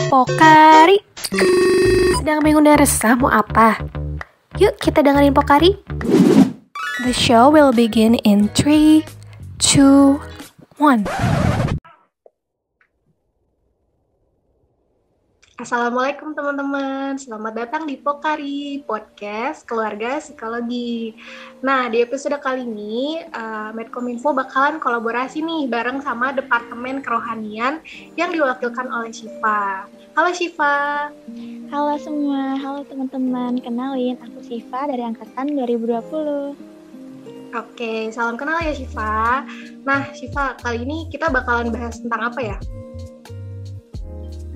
Pokari. Sedang bingung dan resah mau apa? Yuk kita dengerin Pokari. The show will begin in 3, 2, 1. Assalamualaikum teman-teman, selamat datang di Pokari, podcast keluarga psikologi. Nah, di episode kali ini, Medkominfo bakalan kolaborasi nih bareng sama Departemen Kerohanian yang diwakilkan oleh Syifa. Halo Syifa. Halo semua, halo teman-teman, kenalin aku Syifa dari Angkatan 2020. Oke, salam kenal ya Syifa. Nah Syifa, kali ini kita bakalan bahas tentang apa ya?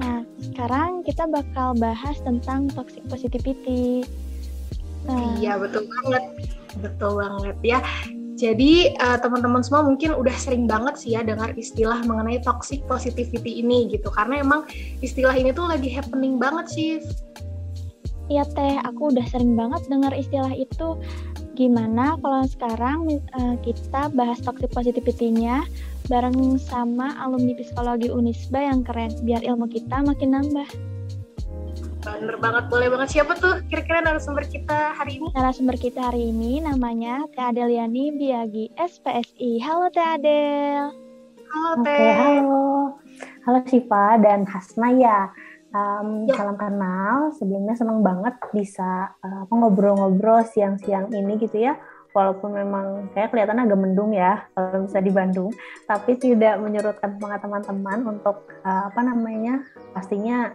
Nah, sekarang kita bakal bahas tentang toxic positivity. Iya, betul banget ya. Jadi teman-teman semua mungkin udah sering banget sih ya dengar istilah mengenai toxic positivity ini gitu. Karena emang istilah ini tuh lagi happening banget sih. Iya teh, aku udah sering banget dengar istilah itu. Gimana kalau sekarang kita bahas toxic positivity-nya bareng sama alumni psikologi Unisba yang keren, biar ilmu kita makin nambah. Bener banget, boleh banget. Siapa tuh kira-kira narasumber kita hari ini? Narasumber kita hari ini namanya Teh Adeliani Biagi, SPSI. Halo Teh Adel. Halo Teh. Oke, halo. Halo Syifa dan Hasna ya. Salam kenal. Sebelumnya senang banget bisa ngobrol-ngobrol siang-siang ini gitu ya. Walaupun memang kayak kelihatan agak mendung ya kalau bisa di Bandung, tapi tidak menyurutkan semangat teman-teman untuk pastinya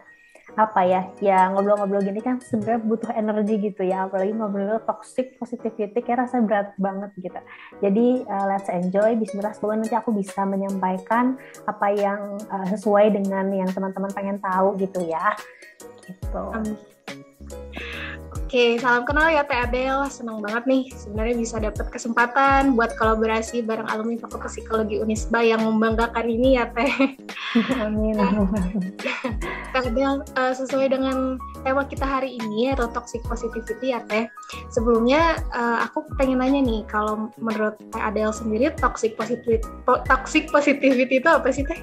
ngobrol-ngobrol gini kan sebenarnya butuh energi gitu ya, apalagi ngobrol toxic positivity kayak rasanya berat banget gitu. Jadi let's enjoy. Bismillah, semoga nanti aku bisa menyampaikan apa yang sesuai dengan yang teman-teman pengen tahu gitu ya. Gitu. Oke, salam kenal ya Teh Adel. Senang banget nih sebenarnya bisa dapat kesempatan buat kolaborasi bareng alumni Fakultas Psikologi Unisba yang membanggakan ini ya Teh. Amin. Teh Adel, sesuai dengan tema kita hari ini atau toxic positivity ya Teh. Sebelumnya aku pengen nanya nih, kalau menurut Teh Adel sendiri toxic positivity itu apa sih Teh?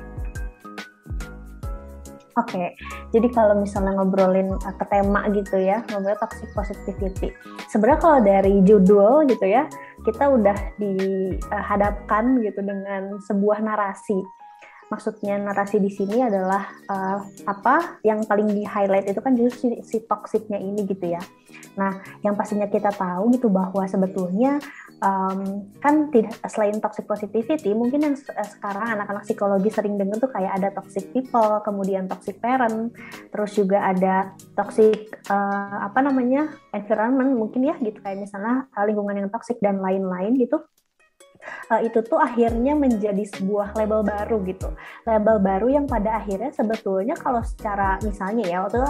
Oke, jadi kalau misalnya ngobrolin ke tema gitu ya, ngobrol toxic positivity. Sebenarnya kalau dari judul gitu ya, kita udah dihadapkan gitu dengan sebuah narasi. Maksudnya narasi di sini adalah yang paling di-highlight itu kan justru si toksiknya ini gitu ya. Nah, yang pastinya kita tahu gitu bahwa sebetulnya kan tidak, selain toxic positivity, mungkin yang sekarang anak-anak psikologi sering dengar tuh kayak ada toxic people, kemudian toxic parent, terus juga ada toxic environment mungkin ya gitu, kayak misalnya lingkungan yang toxic dan lain-lain gitu. Itu tuh akhirnya menjadi sebuah label baru gitu, label baru yang pada akhirnya sebetulnya kalau secara misalnya ya waktu itu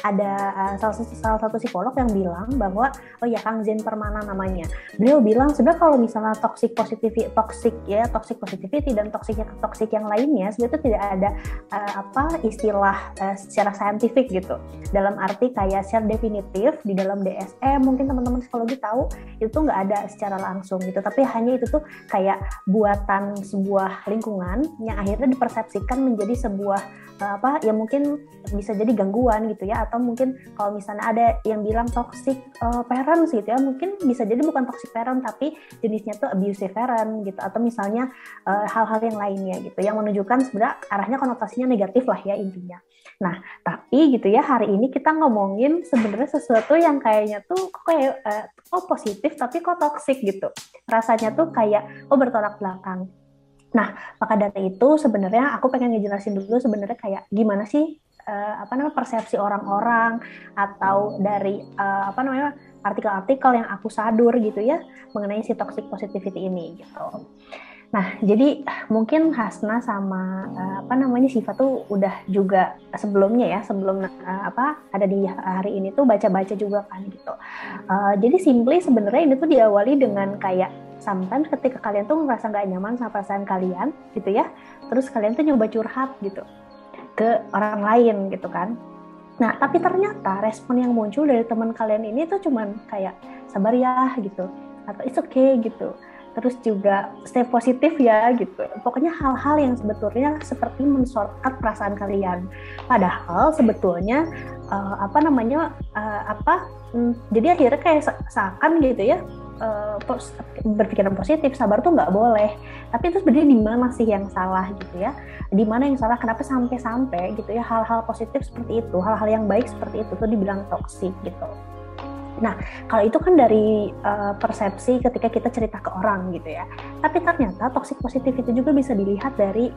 ada salah satu psikolog yang bilang bahwa Kang Zen Permana namanya, beliau bilang sebenarnya kalau misalnya toxic positivity dan toxic yang lainnya sebetulnya tidak ada istilah secara saintifik gitu, dalam arti kayak secara definitif di dalam DSM mungkin teman-teman psikologi tahu itu tuh nggak ada secara langsung gitu, tapi hanya itu tuh kayak buatan sebuah lingkungan yang akhirnya dipersepsikan menjadi sebuah mungkin bisa jadi gangguan gitu ya, atau mungkin kalau misalnya ada yang bilang toxic parents gitu ya, mungkin bisa jadi bukan toxic parent tapi jenisnya tuh abusive parent gitu, atau misalnya hal-hal yang lainnya gitu yang menunjukkan sebenarnya arahnya konotasinya negatif lah ya intinya. Nah, tapi gitu ya hari ini kita ngomongin sebenarnya sesuatu yang kayaknya tuh positif tapi kok toxic gitu. Rasanya tuh kayak bertolak belakang. Nah, maka dari itu sebenarnya aku pengen ngejelasin dulu sebenarnya kayak gimana sih persepsi orang-orang atau dari artikel-artikel yang aku sadur gitu ya mengenai si toxic positivity ini gitu. Nah, jadi mungkin Hasna sama Syifa tuh udah juga sebelumnya ya, sebelum ada di hari ini tuh baca-baca juga kan gitu. Jadi simply sebenarnya ini tuh diawali dengan kayak sometimes ketika kalian tuh merasa nggak nyaman sama perasaan kalian gitu ya, terus kalian tuh nyoba curhat gitu ke orang lain gitu kan. Nah, tapi ternyata respon yang muncul dari teman kalian ini tuh cuman kayak sabar ya gitu, atau it's okay gitu. terus juga stay positif ya gitu. Pokoknya hal-hal yang sebetulnya seperti men-shortcut perasaan kalian. Padahal sebetulnya jadi akhirnya kayak seakan gitu ya, berpikiran positif, sabar tuh nggak boleh. Tapi itu sebenarnya di mana sih yang salah gitu ya? Di mana yang salah? Kenapa sampai gitu ya hal-hal positif seperti itu, hal-hal yang baik seperti itu tuh dibilang toksik gitu. Nah, kalau itu kan dari persepsi ketika kita cerita ke orang gitu ya. Tapi ternyata toxic positivity juga bisa dilihat dari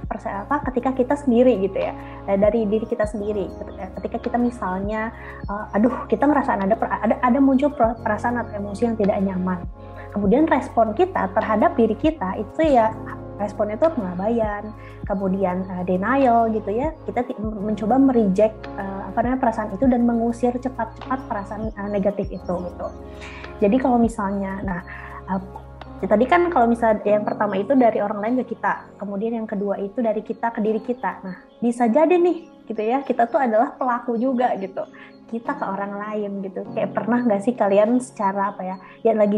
ketika kita sendiri gitu ya. Dari diri kita sendiri. Ketika kita misalnya kita merasa ada muncul perasaan atau emosi yang tidak nyaman. Kemudian respon kita terhadap diri kita itu ya responnya itu pengabaian, kemudian denial gitu ya. Kita mencoba mereject perasaan itu dan mengusir cepat-cepat perasaan negatif itu gitu. Jadi kalau misalnya, tadi kan kalau misalnya yang pertama itu dari orang lain ke kita, kemudian yang kedua itu dari kita ke diri kita. Nah, bisa jadi nih gitu ya, kita tuh adalah pelaku juga gitu. Kita ke orang lain gitu. Kayak pernah nggak sih kalian secara yang lagi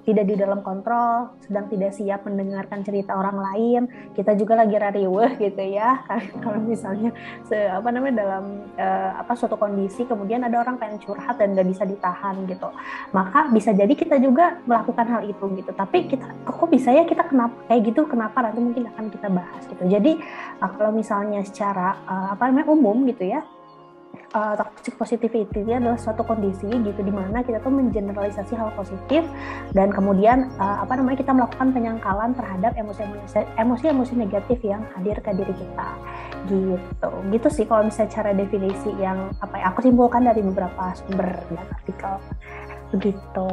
tidak di dalam kontrol, sedang tidak siap mendengarkan cerita orang lain, kita juga lagi rariweh gitu ya. Kalau misalnya dalam suatu kondisi kemudian ada orang pengen curhat dan nggak bisa ditahan gitu, maka bisa jadi kita juga melakukan hal itu gitu. Tapi kita kok bisa ya kita kenapa kayak gitu, kenapa, nanti mungkin akan kita bahas gitu. Jadi kalau misalnya secara umum gitu ya, toxic positivity ini adalah suatu kondisi gitu di mana kita tuh mengeneralisasi hal positif dan kemudian kita melakukan penyangkalan terhadap emosi-emosi negatif yang hadir ke diri kita gitu sih kalau misalnya cara definisi yang aku simpulkan dari beberapa sumber dan artikel begitu.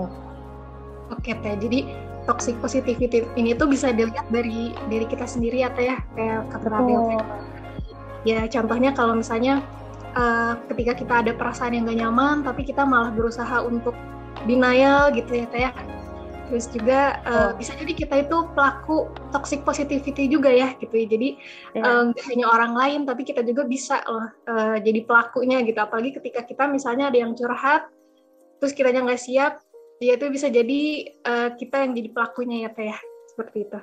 Oke Teh, jadi toxic positivity ini tuh bisa dilihat dari diri kita sendiri ya Teh ya, kayak kata Nabil. Ya contohnya kalau misalnya ketika kita ada perasaan yang gak nyaman, tapi kita malah berusaha untuk denial gitu ya Teh ya. Terus juga bisa jadi kita itu pelaku toxic positivity juga ya gitu ya. Jadi nggak hanya orang lain, tapi kita juga bisa loh jadi pelakunya gitu. Apalagi ketika kita misalnya ada yang curhat, terus kitanya nggak siap, dia itu bisa jadi kita yang jadi pelakunya ya Teh ya. Seperti itu.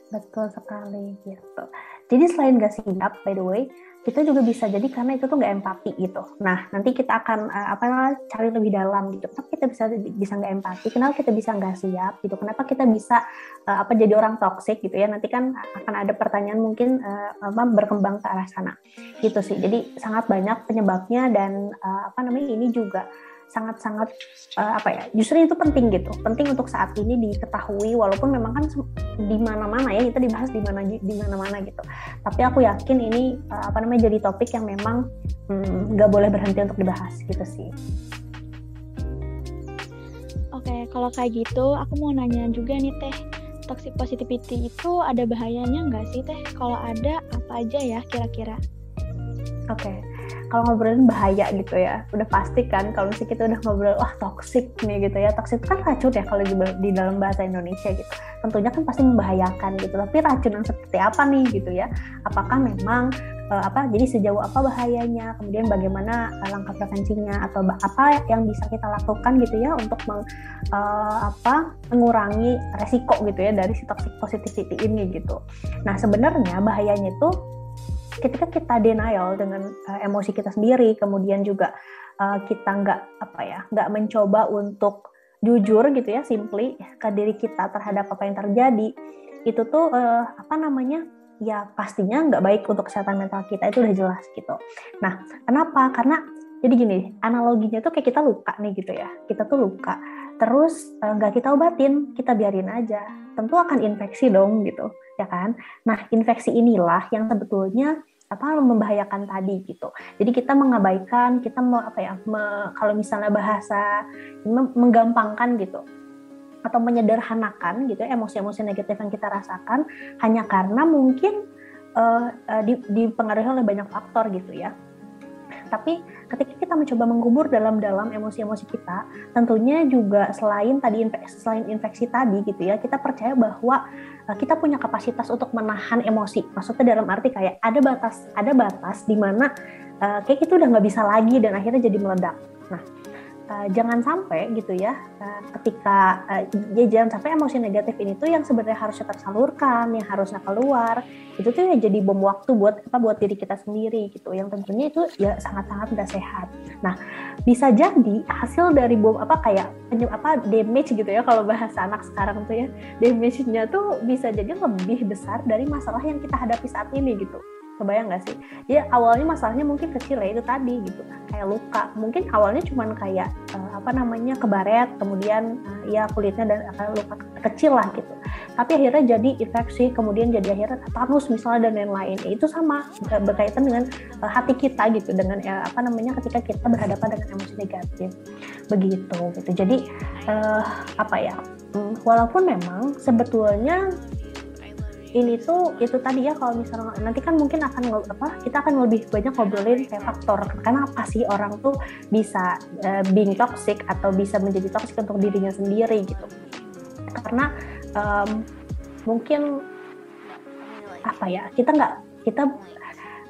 Betul sekali gitu. Jadi selain nggak siap, by the way, kita juga bisa jadi karena itu tuh nggak empati gitu. Nah, nanti kita akan cari lebih dalam gitu. Kenapa kita bisa nggak empati? Kenapa kita bisa nggak siap gitu? Kenapa kita bisa jadi orang toksik gitu ya? Nanti kan akan ada pertanyaan mungkin berkembang ke arah sana gitu sih. Jadi sangat banyak penyebabnya dan ini juga sangat-sangat justru itu penting gitu, penting untuk saat ini diketahui walaupun memang kan di mana-mana ya kita dibahas di mana-mana gitu. Tapi aku yakin ini jadi topik yang memang nggak boleh berhenti untuk dibahas gitu sih. Oke, kalau kayak gitu aku mau nanya juga nih Teh, toxic positivity itu ada bahayanya nggak sih Teh? Kalau ada apa aja ya kira-kira? Oke. Kalau ngobrolin bahaya gitu ya, udah pasti kan kalau misalnya kita udah ngobrol, toksik nih gitu ya, toksik kan racun ya kalau di dalam bahasa Indonesia gitu. Tentunya kan pasti membahayakan gitu, tapi racun yang seperti apa nih gitu ya? Apakah memang jadi sejauh apa bahayanya, kemudian bagaimana langkah prevensinya atau apa yang bisa kita lakukan gitu ya untuk mengurangi resiko gitu ya dari si toxic positivity ini gitu. Nah sebenarnya bahayanya itu ketika kita denial dengan emosi kita sendiri, kemudian juga kita nggak mencoba untuk jujur gitu ya, simply ke diri kita terhadap apa yang terjadi, itu tuh ya pastinya nggak baik untuk kesehatan mental kita, itu udah jelas gitu. Nah, kenapa? Karena jadi gini, analoginya tuh kayak kita luka nih gitu ya, kita tuh luka, terus nggak kita obatin, kita biarin aja, tentu akan infeksi dong gitu, ya kan? Nah, infeksi inilah yang sebetulnya membahayakan tadi gitu. Jadi kita mengabaikan, kita kalau misalnya bahasa menggampangkan gitu atau menyederhanakan gitu emosi-emosi negatif yang kita rasakan hanya karena mungkin dipengaruhi oleh banyak faktor gitu ya. Tapi ketika kita mencoba mengubur dalam-dalam emosi-emosi kita, tentunya juga selain infeksi tadi gitu ya, kita percaya bahwa kita punya kapasitas untuk menahan emosi. Maksudnya dalam arti kayak ada batas di mana kayak kita udah nggak bisa lagi dan akhirnya jadi meledak. Nah, jangan sampai gitu ya, ketika jangan sampai emosi negatif ini tuh yang sebenarnya harusnya tersalurkan, yang harusnya keluar, itu tuh ya jadi bom waktu buat diri kita sendiri gitu, yang tentunya itu ya sangat-sangat tidak sehat. Nah, bisa jadi hasil dari bom damage gitu ya, kalau bahasa anak sekarang tuh ya, damage-nya tuh bisa jadi lebih besar dari masalah yang kita hadapi saat ini gitu. Kebayang nggak sih? Ya awalnya masalahnya mungkin kecil ya, itu tadi gitu, kayak luka. Mungkin awalnya cuman kayak kebaret, kemudian ya kulitnya dan luka kecil lah gitu. Tapi akhirnya jadi infeksi, kemudian jadi akhirnya tetanus misalnya dan lain-lain. Itu sama berkaitan dengan hati kita gitu, dengan ketika kita berhadapan dengan emosi negatif. Begitu gitu. Jadi walaupun memang sebetulnya ini tuh itu tadi ya, kalau misalnya nanti kan mungkin kita akan lebih banyak ngobrolin kayak faktor kenapa sih orang tuh bisa being toxic atau bisa menjadi toxic untuk dirinya sendiri gitu. Karena mungkin kita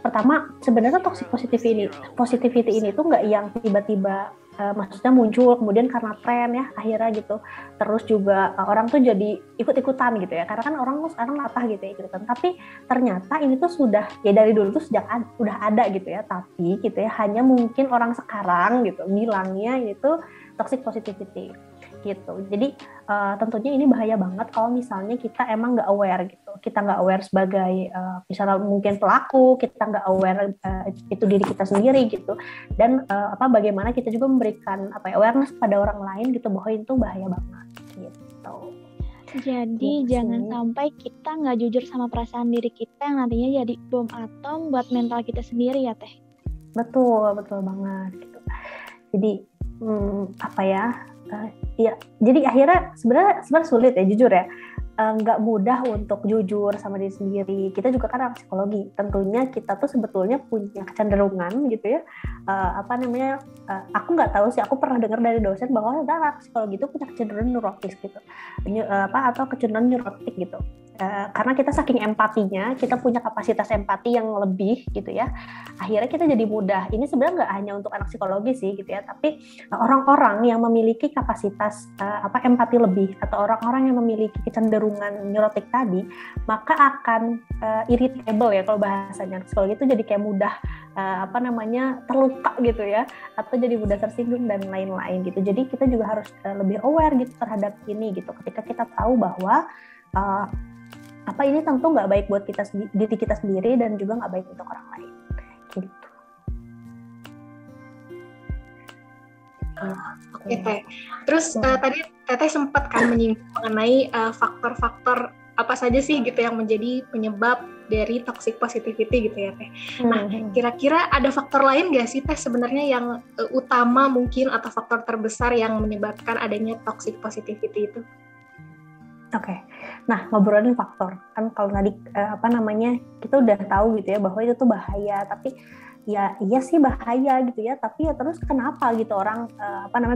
pertama sebenarnya toxic positivity ini tuh nggak yang tiba-tiba maksudnya muncul kemudian karena tren ya akhirnya gitu, terus juga orang tuh jadi ikut-ikutan gitu ya, karena kan orang tuh sekarang gitu ya ikutan, tapi ternyata ini tuh sudah ya dari dulu tuh udah ada gitu ya, tapi gitu ya hanya mungkin orang sekarang gitu bilangnya itu toxic positivity gitu. Jadi tentunya ini bahaya banget kalau misalnya kita emang nggak aware gitu, kita nggak aware sebagai misalnya mungkin pelaku, kita nggak aware itu diri kita sendiri gitu, dan bagaimana kita juga memberikan awareness pada orang lain gitu bahwa itu bahaya banget gitu. Jadi jangan sampai kita nggak jujur sama perasaan diri kita yang nantinya jadi bom atom buat mental kita sendiri ya Teh. Betul banget gitu. Jadi ya jadi akhirnya sebenarnya sulit ya, jujur ya, nggak mudah untuk jujur sama diri sendiri. Kita juga kan anak psikologi, tentunya kita tuh sebetulnya punya kecenderungan gitu ya, aku nggak tahu sih, aku pernah dengar dari dosen bahwa anak psikologi itu punya kecenderungan neurotis gitu, atau kecenderungan neurotik gitu. Karena kita saking empatinya, kita punya kapasitas empati yang lebih gitu ya, akhirnya kita jadi mudah. Ini sebenarnya nggak hanya untuk anak psikologi sih gitu ya, tapi orang-orang yang memiliki kapasitas empati lebih, atau orang-orang yang memiliki kecenderungan neurotik tadi, maka akan irritable ya, kalau bahasanya psikologi itu jadi kayak mudah terluka gitu ya, atau jadi mudah tersinggung dan lain-lain gitu. Jadi kita juga harus lebih aware gitu terhadap ini gitu, ketika kita tahu bahwa ini tentu nggak baik buat diri kita sendiri dan juga nggak baik untuk orang lain gitu. Oke Teh. Terus tadi Teteh sempat kan menyinggung mengenai faktor-faktor apa saja sih gitu yang menjadi penyebab dari toxic positivity gitu ya Teh. Nah, kira-kira ada faktor lain nggak sih Teh sebenarnya yang utama mungkin, atau faktor terbesar yang menyebabkan adanya toxic positivity itu? Oke. Nah, ngobrolin faktor. Kan kalau tadi kita udah tahu gitu ya bahwa itu tuh bahaya, tapi ya iya sih bahaya gitu ya, tapi ya terus kenapa gitu orang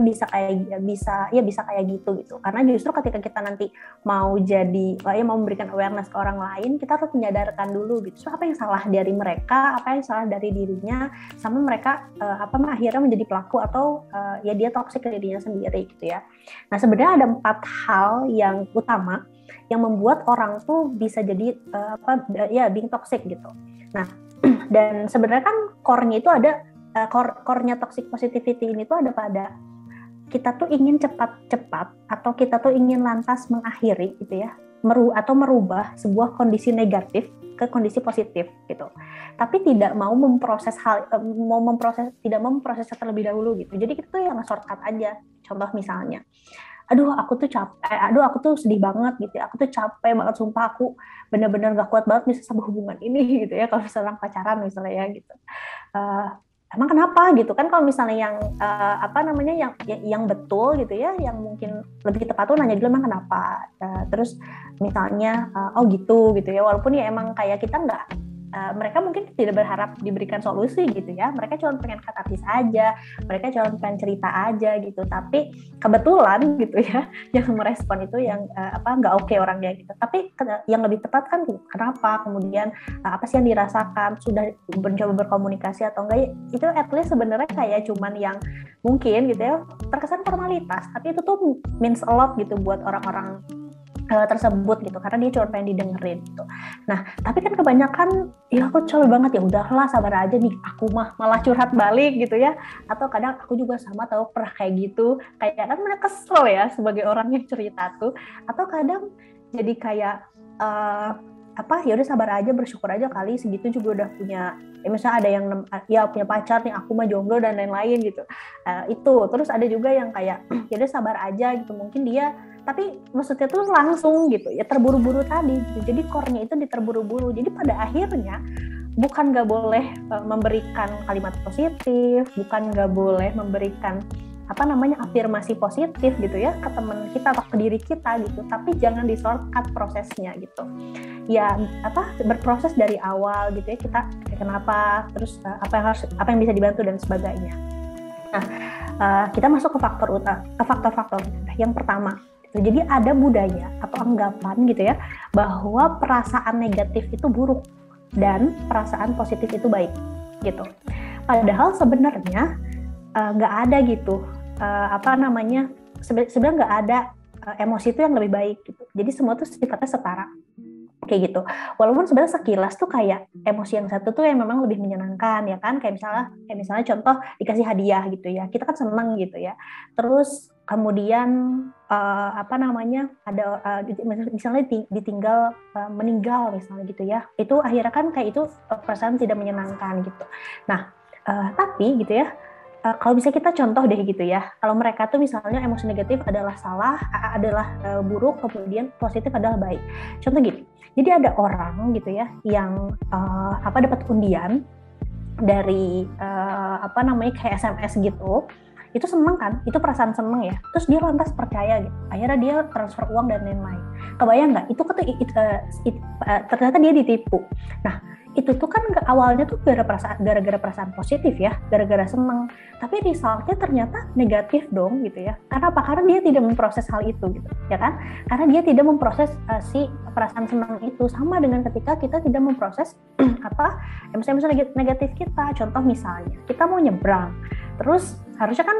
bisa kayak gitu. Karena justru ketika kita nanti mau memberikan awareness ke orang lain, kita harus menyadarkan dulu gitu. So, apa yang salah dari mereka, apa yang salah dari dirinya, sama mereka akhirnya menjadi pelaku atau ya dia toksik ke dirinya sendiri gitu ya. Nah, sebenarnya ada 4 hal yang utama yang membuat orang tuh bisa jadi being toxic gitu. Nah, dan sebenarnya kan core-nya itu ada core-nya toxic positivity ini tuh ada pada kita tuh ingin cepat-cepat, atau kita tuh ingin lantas mengakhiri gitu ya, atau merubah sebuah kondisi negatif ke kondisi positif gitu. Tapi tidak mau memproses terlebih dahulu gitu. Jadi kita tuh yang shortcut aja. Contoh misalnya, aku tuh sedih banget gitu ya, aku tuh capek banget, sumpah aku benar-benar gak kuat banget bisa sama hubungan ini gitu ya, kalau misalnya pacaran misalnya ya gitu. Emang kenapa gitu kan, kalau misalnya yang betul gitu ya, yang mungkin lebih tepat tuh nanya dulu emang kenapa, terus misalnya gitu ya, walaupun ya emang kayak kita mereka mungkin tidak berharap diberikan solusi gitu ya, mereka cuma pengen katarsis aja, mereka cuma pengen cerita aja gitu, tapi kebetulan gitu ya yang merespon itu yang nggak oke orangnya gitu. Tapi yang lebih tepat kan kenapa, kemudian apa sih yang dirasakan, sudah mencoba berkomunikasi atau enggak, itu at least sebenarnya kayak cuman yang mungkin gitu ya terkesan formalitas, tapi itu tuh means a lot gitu buat orang-orang tersebut gitu, karena dia cuma pengen didengerin gitu. Nah, tapi kan kebanyakan ya aku coba banget, ya udahlah sabar aja nih, aku mah malah curhat balik gitu ya. Atau kadang aku juga sama tahu pernah kayak gitu, kayak kan mereka kesel ya sebagai orang yang cerita tuh. Atau kadang jadi kayak ya udah sabar aja, bersyukur aja kali segitu juga udah punya, misalnya ada yang ya punya pacar nih, aku mah jomblo dan lain-lain gitu. Itu terus ada juga yang kayak ya udah sabar aja gitu, mungkin dia, tapi maksudnya tuh langsung gitu ya, terburu-buru tadi gitu. Jadi core-nya itu diterburu-buru. Jadi pada akhirnya bukan nggak boleh memberikan kalimat positif, bukan nggak boleh memberikan afirmasi positif gitu ya ke teman kita atau ke diri kita gitu, tapi jangan di-shortcut prosesnya gitu. Ya berproses dari awal gitu ya, kita kenapa, terus apa yang bisa dibantu dan sebagainya. Nah, kita masuk ke faktor-faktor yang pertama. Jadi ada budaya atau anggapan gitu ya, bahwa perasaan negatif itu buruk dan perasaan positif itu baik gitu. Padahal sebenarnya nggak ada gitu, sebenarnya nggak ada emosi itu yang lebih baik gitu. Jadi semua tuh sifatnya setara kayak gitu. Walaupun sebenarnya sekilas tuh kayak emosi yang satu tuh yang memang lebih menyenangkan ya kan, kayak misalnya contoh dikasih hadiah gitu ya, kita kan seneng gitu ya. Terus kemudian ada misalnya ditinggal, meninggal misalnya gitu ya, itu akhirnya kan kayak itu perasaan tidak menyenangkan gitu. Nah tapi gitu ya, kalau bisa kita contoh deh gitu ya, kalau mereka tuh misalnya emosi negatif adalah salah, adalah buruk, kemudian positif adalah baik. Contoh gini, jadi ada orang gitu ya yang dapat undian dari kayak SMS gitu, itu seneng kan, itu perasaan seneng ya, terus dia lantas percaya gitu, akhirnya dia transfer uang dan lain-lain. Kebayang nggak? Itu ternyata dia ditipu. Nah, itu tuh kan awalnya tuh gara-gara perasaan positif ya, gara-gara seneng, tapi resultnya ternyata negatif dong gitu ya. Karena apa? Karena dia tidak memproses hal itu gitu, ya kan? Karena dia tidak memproses si perasaan senang itu, sama dengan ketika kita tidak memproses emosi negatif kita. Contoh misalnya, kita mau nyebrang, terus harusnya kan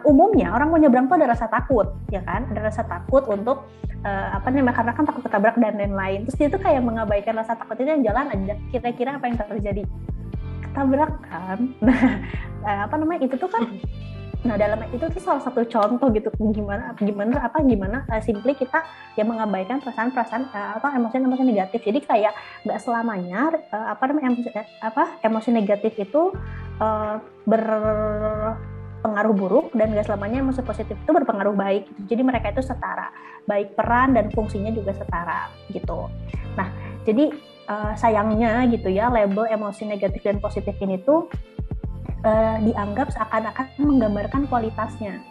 umumnya orang mau nyebrang tuh ada rasa takut, ya kan? Ada rasa takut untuk karena kan takut ketabrak dan lain-lain. Terus dia tuh kayak mengabaikan rasa takut itu, yang jalan aja. Kira-kira apa yang terjadi? Ketabrak kan? Nah, itu tuh kan. Nah, dalam itu tuh salah satu contoh gitu gimana simply kita yang mengabaikan perasaan-perasaan emosi negatif. Jadi kayak nggak selamanya emosi negatif itu berpengaruh buruk, dan nggak selamanya emosi positif itu berpengaruh baik. Jadi mereka itu setara, baik peran dan fungsinya juga setara gitu. Nah, jadi sayangnya gitu ya, label emosi negatif dan positif ini tuh dianggap seakan-akan menggambarkan kualitasnya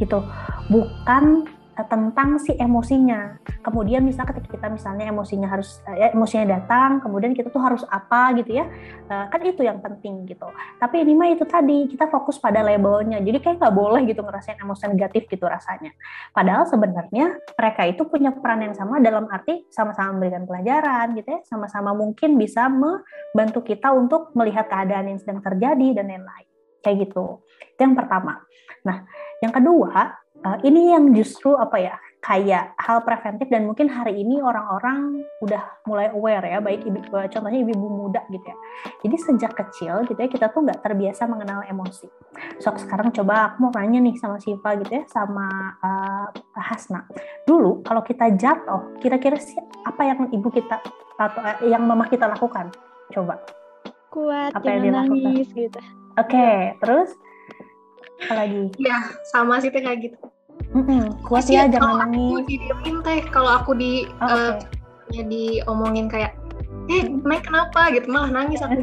gitu, bukan tentang si emosinya. Kemudian misalnya ketika kita emosinya datang, kemudian kita tuh harus apa gitu ya, kan itu yang penting gitu. Tapi ini mah itu tadi, kita fokus pada labelnya, jadi kayak nggak boleh gitu ngerasain emosi negatif gitu rasanya. Padahal sebenarnya mereka itu punya peran yang sama, dalam arti sama-sama memberikan pelajaran gitu ya, sama-sama mungkin bisa membantu kita untuk melihat keadaan yang sedang terjadi dan lain-lain kayak gitu. Itu yang pertama. Nah, yang kedua, ini yang justru kayak hal preventif, dan mungkin hari ini orang-orang udah mulai aware ya, baik contohnya ibu-ibu muda gitu ya. Jadi sejak kecil gitu ya, kita tuh nggak terbiasa mengenal emosi. Sekarang coba aku mau nanya nih sama Siva gitu ya, sama Hasna. Dulu kalau kita jatuh, kira-kira sih apa yang ibu kita atau yang mama kita lakukan? Coba. Kuat, apa yang jangan dilakukan? nangis gitu. Oke, terus apa lagi? Ya, sama sih teh kayak gitu. Kuat ya, jangan nangis. Aku didiemin teh, kalau aku diomongin kayak, Mike kenapa gitu, malah nangis aku.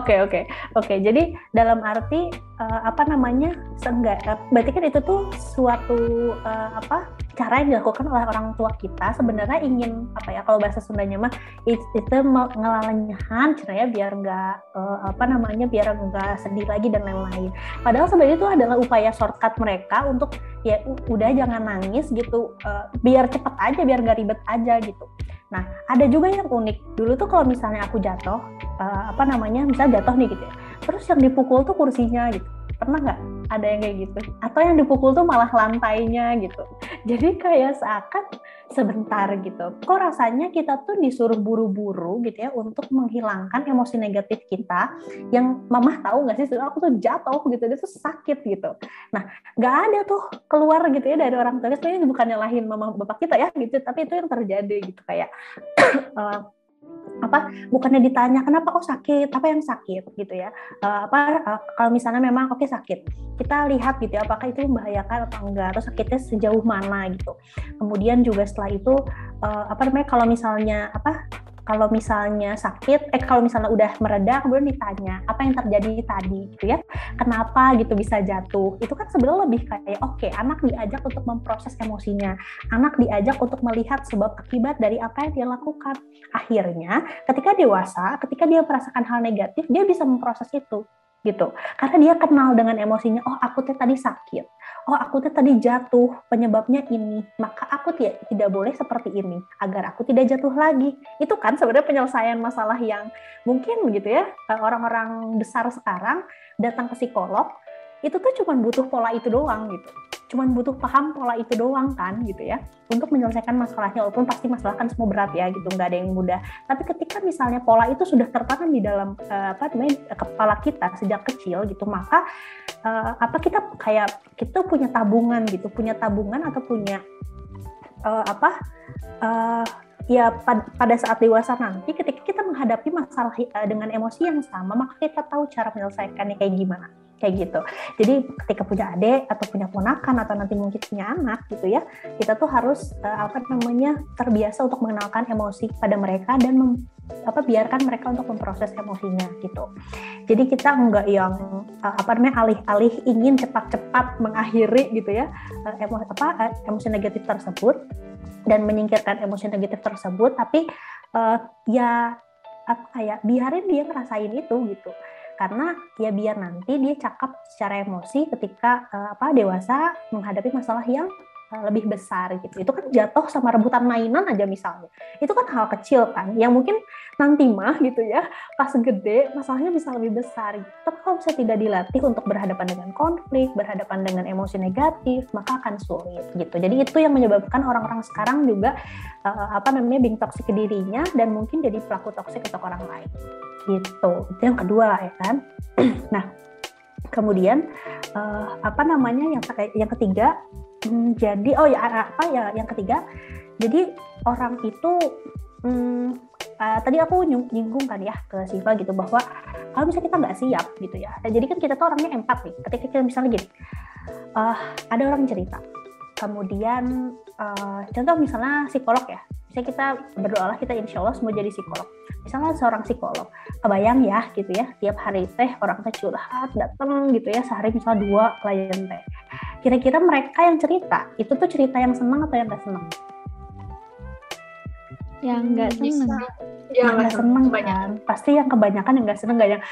Oke. Jadi dalam arti berarti kan itu tuh suatu cara yang dilakukan oleh orang tua kita sebenarnya ingin apa ya, kalau bahasa Sundanya mah itu ngelalenyahan caranya biar nggak biar nggak sedih lagi dan lain-lain. Padahal sebenarnya itu adalah upaya shortcut mereka untuk ya udah jangan nangis gitu, biar cepet aja, biar nggak ribet aja gitu. Nah, ada juga yang unik. Dulu tuh kalau misalnya aku jatuh, misalnya jatuh nih gitu ya, terus yang dipukul tuh kursinya gitu. Pernah nggak ada yang kayak gitu? Atau yang dipukul tuh malah lantainya gitu. Jadi kayak seakan sebentar gitu. Kok rasanya kita tuh disuruh buru-buru gitu ya untuk menghilangkan emosi negatif kita yang mamah tahu nggak sih, aku tuh jatuh gitu, dia tuh sakit gitu. Nah, nggak ada tuh keluar gitu ya dari orang tua. Sebenarnya bukan nyalahin mama bapak kita ya gitu, tapi itu yang terjadi gitu kayak bukannya ditanya kenapa kok sakit, apa yang sakit gitu ya, kalau misalnya memang oke sakit, kita lihat gitu ya apakah itu membahayakan atau enggak, atau sakitnya sejauh mana gitu. Kemudian juga setelah itu kalau misalnya sakit, kalau misalnya udah mereda, kemudian ditanya apa yang terjadi tadi gitu ya, kenapa gitu bisa jatuh. Itu kan sebenarnya lebih kayak oke, anak diajak untuk memproses emosinya, anak diajak untuk melihat sebab akibat dari apa yang dia lakukan. Akhirnya ketika dewasa, ketika dia merasakan hal negatif, dia bisa memproses itu gitu, karena dia kenal dengan emosinya. Oh, aku tadi sakit, oh aku tadi jatuh, penyebabnya ini, maka aku tidak boleh seperti ini agar aku tidak jatuh lagi. Itu kan sebenarnya penyelesaian masalah yang mungkin gitu ya, orang-orang besar sekarang datang ke psikolog itu tuh cuma butuh pola itu doang gitu, cuma butuh paham pola itu doang kan gitu ya, untuk menyelesaikan masalahnya. Walaupun pasti masalah kan semua berat ya gitu, nggak ada yang mudah, tapi ketika misalnya pola itu sudah tertanam di dalam kepala kita sejak kecil gitu, maka kita punya tabungan gitu, atau punya pada saat dewasa nanti, ketika kita menghadapi masalah dengan emosi yang sama, maka kita tahu cara menyelesaikannya kayak gimana, kayak gitu. Jadi ketika punya adik atau punya ponakan atau nanti mungkin punya anak gitu ya, kita tuh harus terbiasa untuk mengenalkan emosi pada mereka dan biarkan mereka untuk memproses emosinya gitu. Jadi kita enggak yang alih-alih ingin cepat-cepat mengakhiri gitu ya emosi negatif tersebut dan menyingkirkan emosi negatif tersebut, tapi biarin dia ngerasain itu gitu. Karena ya biar nanti dia cakap secara emosi ketika dewasa menghadapi masalah yang lebih besar gitu. Itu kan jatuh sama rebutan mainan aja misalnya, itu kan hal kecil kan, yang mungkin nanti mah gitu ya pas gede masalahnya bisa lebih besar gitu. Tapi kalau misalnya tidak dilatih untuk berhadapan dengan konflik, berhadapan dengan emosi negatif, maka akan sulit gitu. Jadi itu yang menyebabkan orang-orang sekarang juga being toksik ke dirinya dan mungkin jadi pelaku toksik untuk orang lain gitu. Itu yang kedua ya kan. Nah, kemudian yang ketiga, yang ketiga, jadi orang itu tadi aku nyinggung kan ya ke Siva gitu, bahwa kalau misalnya kita nggak siap gitu ya, jadi kan kita tuh orangnya empat nih. Ketika kita misalnya gini, ada orang cerita, kemudian contoh misalnya psikolog ya, misalnya kita berdoalah kita insya Allah semua jadi psikolog. Misalnya seorang psikolog, kebayang ya gitu ya, tiap hari orang teh curhat datang gitu ya, sehari misalnya 2 klien teh. Kira-kira mereka yang cerita itu tuh cerita yang senang atau yang nggak senang? Yang nggak senang. Yang nggak senang kan? Pasti yang kebanyakan yang nggak senang, nggak yang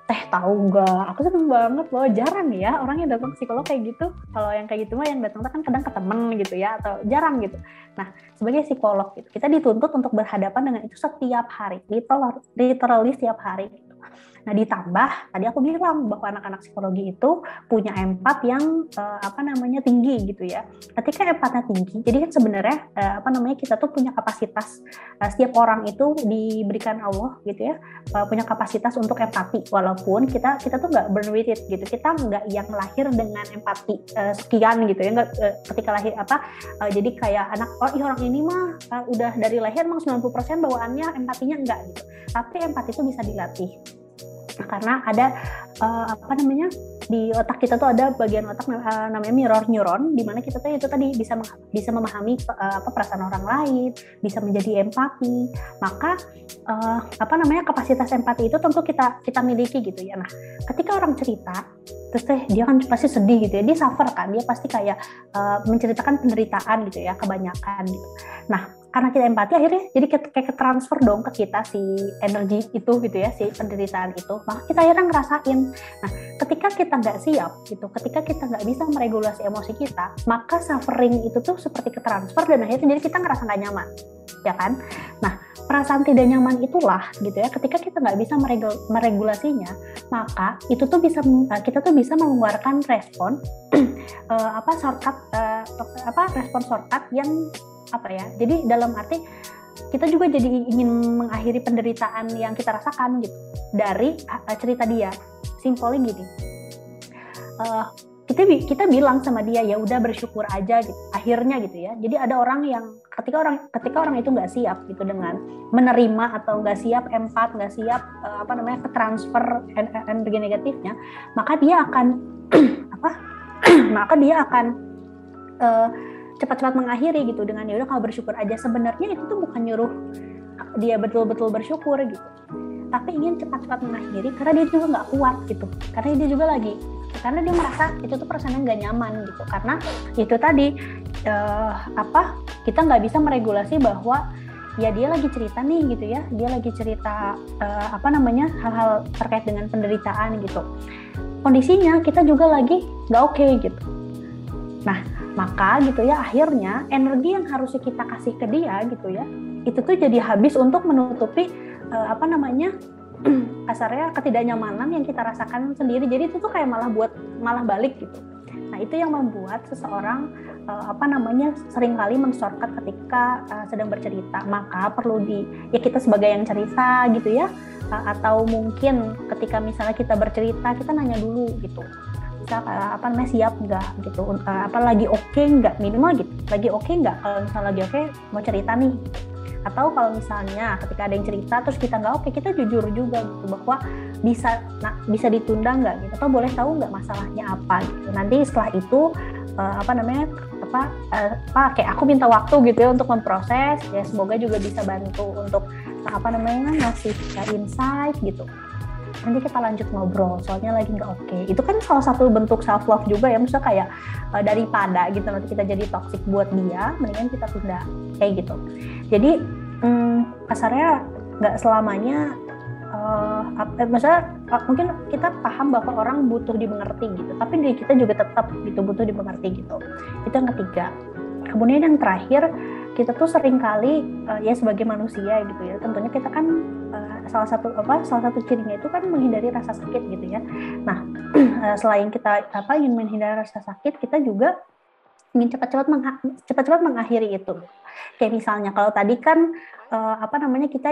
teh tahu nggak? Aku seneng banget loh. Jarang ya orang yang datang psikolog kayak gitu. Kalau yang kayak gitu mah yang datang kan kadang ke temen gitu ya, atau jarang gitu. Nah, sebagai psikolog gitu, kita dituntut untuk berhadapan dengan itu setiap hari, literally setiap hari. Nah, ditambah tadi aku bilang bahwa anak-anak psikologi itu punya empat yang tinggi gitu ya. Ketika empatnya tinggi, jadi kan sebenarnya kita tuh punya kapasitas, setiap orang itu diberikan Allah gitu ya, punya kapasitas untuk empati. Walaupun kita tuh nggak born with it gitu, kita nggak yang lahir dengan empati sekian gitu ya, ketika lahir jadi kayak anak orang ini mah udah dari lahir emang 90% bawaannya empatinya enggak gitu. Tapi empati itu bisa dilatih. Karena ada di otak kita tuh ada bagian otak namanya mirror neuron, di mana kita tuh itu tadi bisa memahami perasaan orang lain, bisa menjadi empati. Maka kapasitas empati itu tentu kita miliki gitu ya. Nah, ketika orang cerita terus dia kan pasti sedih gitu ya, dia suffer kan, dia pasti kayak menceritakan penderitaan gitu ya, kebanyakan gitu. Nah, karena kita empati akhirnya jadi kayak transfer dong ke kita si energi itu gitu ya, si penderitaan itu, maka kita akhirnya ngerasain. Nah, ketika kita nggak siap gitu, ketika kita nggak bisa meregulasi emosi kita, maka suffering itu tuh seperti ke transfer dan akhirnya jadi kita ngerasa nggak nyaman, ya kan? Nah, perasaan tidak nyaman itulah gitu ya, ketika kita nggak bisa meregulasinya, maka itu tuh kita tuh bisa mengeluarkan respon respon shortcut yang jadi dalam arti kita juga jadi ingin mengakhiri penderitaan yang kita rasakan gitu dari cerita dia. Simpelnya gini, kita bilang sama dia ya udah bersyukur aja gitu akhirnya gitu ya. Jadi ada orang yang ketika orang itu nggak siap gitu dengan menerima atau nggak siap nggak siap transfer energi negatifnya, maka dia akan cepat-cepat mengakhiri gitu dengan ya udah kalau bersyukur aja. Sebenarnya itu tuh bukan nyuruh dia betul-betul bersyukur gitu, tapi ingin cepat-cepat mengakhiri karena dia juga nggak kuat gitu, karena dia merasa itu tuh perasaannya nggak nyaman gitu, karena itu tadi kita nggak bisa meregulasi bahwa ya dia lagi cerita nih gitu ya, dia lagi cerita hal-hal terkait dengan penderitaan gitu, kondisinya kita juga lagi nggak oke gitu. Nah, maka gitu ya akhirnya energi yang harusnya kita kasih ke dia gitu ya, itu tuh jadi habis untuk menutupi kasarnya ketidaknyamanan yang kita rasakan sendiri. Jadi itu tuh kayak malah balik gitu. Nah, itu yang membuat seseorang seringkali men-shortcut ketika sedang bercerita. Maka perlu kita sebagai yang cerita gitu ya, atau mungkin ketika misalnya kita bercerita kita nanya dulu gitu. Siap nggak gitu, lagi oke nggak, minimal gitu, lagi oke nggak, kalau misalnya lagi oke mau cerita nih, atau kalau misalnya ketika ada yang cerita terus kita nggak oke, kita jujur juga gitu bahwa bisa ditunda nggak gitu, atau boleh tahu nggak masalahnya apa gitu. Nanti setelah itu kayak aku minta waktu gitu ya untuk memproses ya, semoga juga bisa bantu untuk ngasih insight gitu. Nanti kita lanjut ngobrol, soalnya lagi nggak oke. Itu kan salah satu bentuk self love juga ya, maksudnya kayak daripada gitu nanti kita jadi toxic buat dia, mendingan kita tunda kayak gitu. Jadi kasarnya nggak selamanya mungkin kita paham bahwa orang butuh dimengerti gitu, tapi diri kita juga tetap gitu butuh dimengerti gitu. Itu yang ketiga. Kemudian yang terakhir, kita tuh sering kali ya sebagai manusia gitu ya, tentunya kita kan salah satu cirinya itu kan menghindari rasa sakit gitu ya. Nah, selain kita ingin menghindari rasa sakit, kita juga ingin cepat-cepat mengakhiri itu. Kayak misalnya kalau tadi kan kita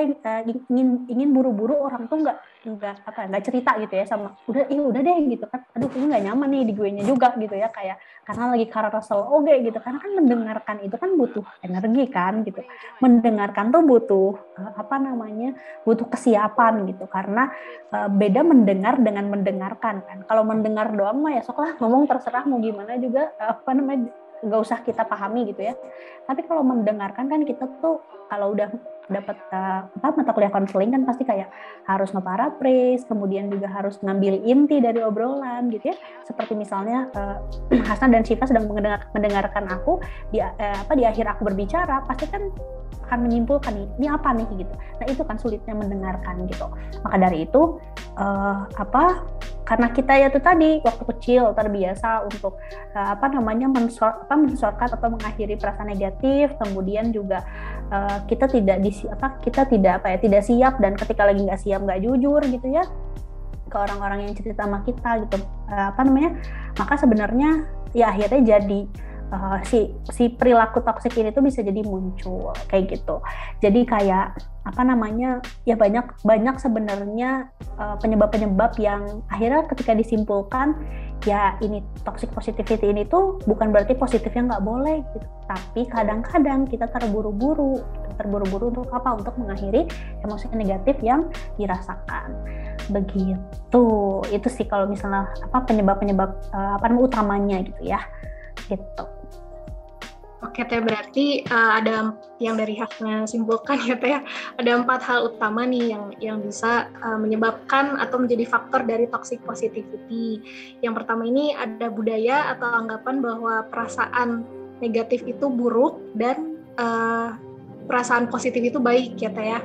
ingin buru-buru orang tuh nggak cerita gitu ya, sama udah deh gitu kan, aduh ini nggak nyaman nih di guenya juga gitu ya, kayak karena lagi carousel gitu, karena kan mendengarkan itu kan butuh energi kan gitu, mendengarkan tuh butuh butuh kesiapan gitu, karena beda mendengar dengan mendengarkan kan. Kalau mendengar doang mah ya sok lah ngomong terserah mau gimana juga nggak usah kita pahami gitu ya. Tapi kalau mendengarkan kan kita tuh kalau udah dapat mata kuliah konseling kan pasti kayak harus ngeparaphrase, kemudian juga harus ngambil inti dari obrolan gitu ya. Seperti misalnya Hasan dan Syifa sedang mendengarkan aku di akhir aku berbicara, pasti kan akan menyimpulkan ini apa nih gitu. Nah, itu kan sulitnya mendengarkan gitu. Maka dari itu karena kita ya itu tadi waktu kecil terbiasa untuk men-shortcut atau mengakhiri perasaan negatif, kemudian juga kita tidak siap, dan ketika lagi nggak siap nggak jujur gitu ya ke orang-orang yang cerita sama kita gitu, maka sebenarnya ya akhirnya jadi si perilaku toksik ini tuh bisa jadi muncul kayak gitu. Jadi kayak ya banyak sebenarnya penyebab-penyebab yang akhirnya ketika disimpulkan ya ini toxic positivity ini tuh bukan berarti positifnya nggak boleh gitu, tapi kadang-kadang kita terburu-buru untuk apa? Untuk mengakhiri emosi negatif yang dirasakan. Begitu. Itu sih kalau misalnya penyebab-penyebab utamanya gitu ya. Gitu. Oke Teh, berarti ada yang dari Hasna simpulkan ya Teh, ada 4 hal utama nih yang bisa menyebabkan atau menjadi faktor dari toxic positivity. Yang pertama ini ada budaya atau anggapan bahwa perasaan negatif itu buruk dan perasaan positif itu baik ya Teh ya.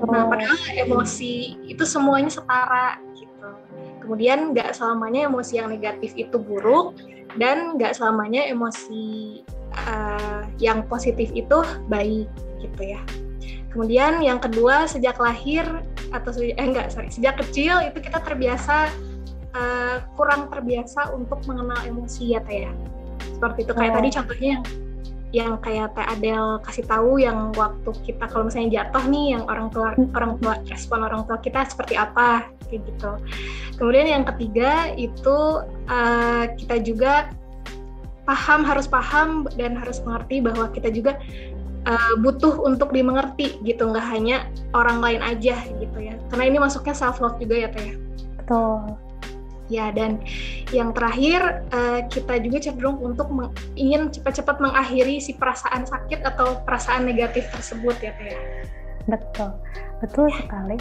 Nah, padahal emosi itu semuanya setara gitu. Kemudian nggak selamanya emosi yang negatif itu buruk dan nggak selamanya emosi yang positif itu baik gitu ya. Kemudian yang kedua, sejak lahir atau sejak kecil itu kita kurang terbiasa untuk mengenal emosi ya Teh ya. Seperti itu kayak tadi contohnya yang kayak Teh Adel kasih tahu, yang waktu kita kalau misalnya jatuh nih, yang orang tua respon orang tua kita seperti apa kayak gitu. Kemudian yang ketiga itu kita juga harus paham dan harus mengerti bahwa kita juga butuh untuk dimengerti gitu, nggak hanya orang lain aja gitu ya, karena ini masuknya self love juga ya Teh. Betul. Ya, dan yang terakhir kita juga cenderung untuk ingin cepat-cepat mengakhiri si perasaan sakit atau perasaan negatif tersebut ya Teh. Betul sekali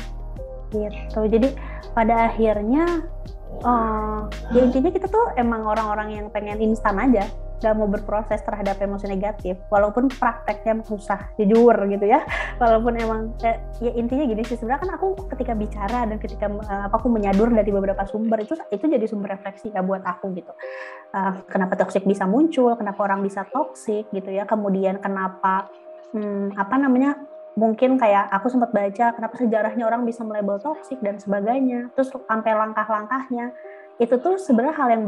gitu. Jadi pada akhirnya ya intinya kita tuh emang orang-orang yang pengen instan aja, gak mau berproses terhadap emosi negatif, walaupun prakteknya susah, jujur gitu ya. Walaupun emang ya intinya gini sih, sebenarnya kan aku ketika bicara dan ketika aku menyadur dari beberapa sumber itu jadi sumber refleksi ya buat aku gitu. Kenapa toksik bisa muncul, kenapa orang bisa toksik gitu ya, kemudian kenapa mungkin kayak aku sempat baca kenapa sejarahnya orang bisa melabel toksik dan sebagainya, terus sampai langkah-langkahnya. Itu tuh sebenarnya hal yang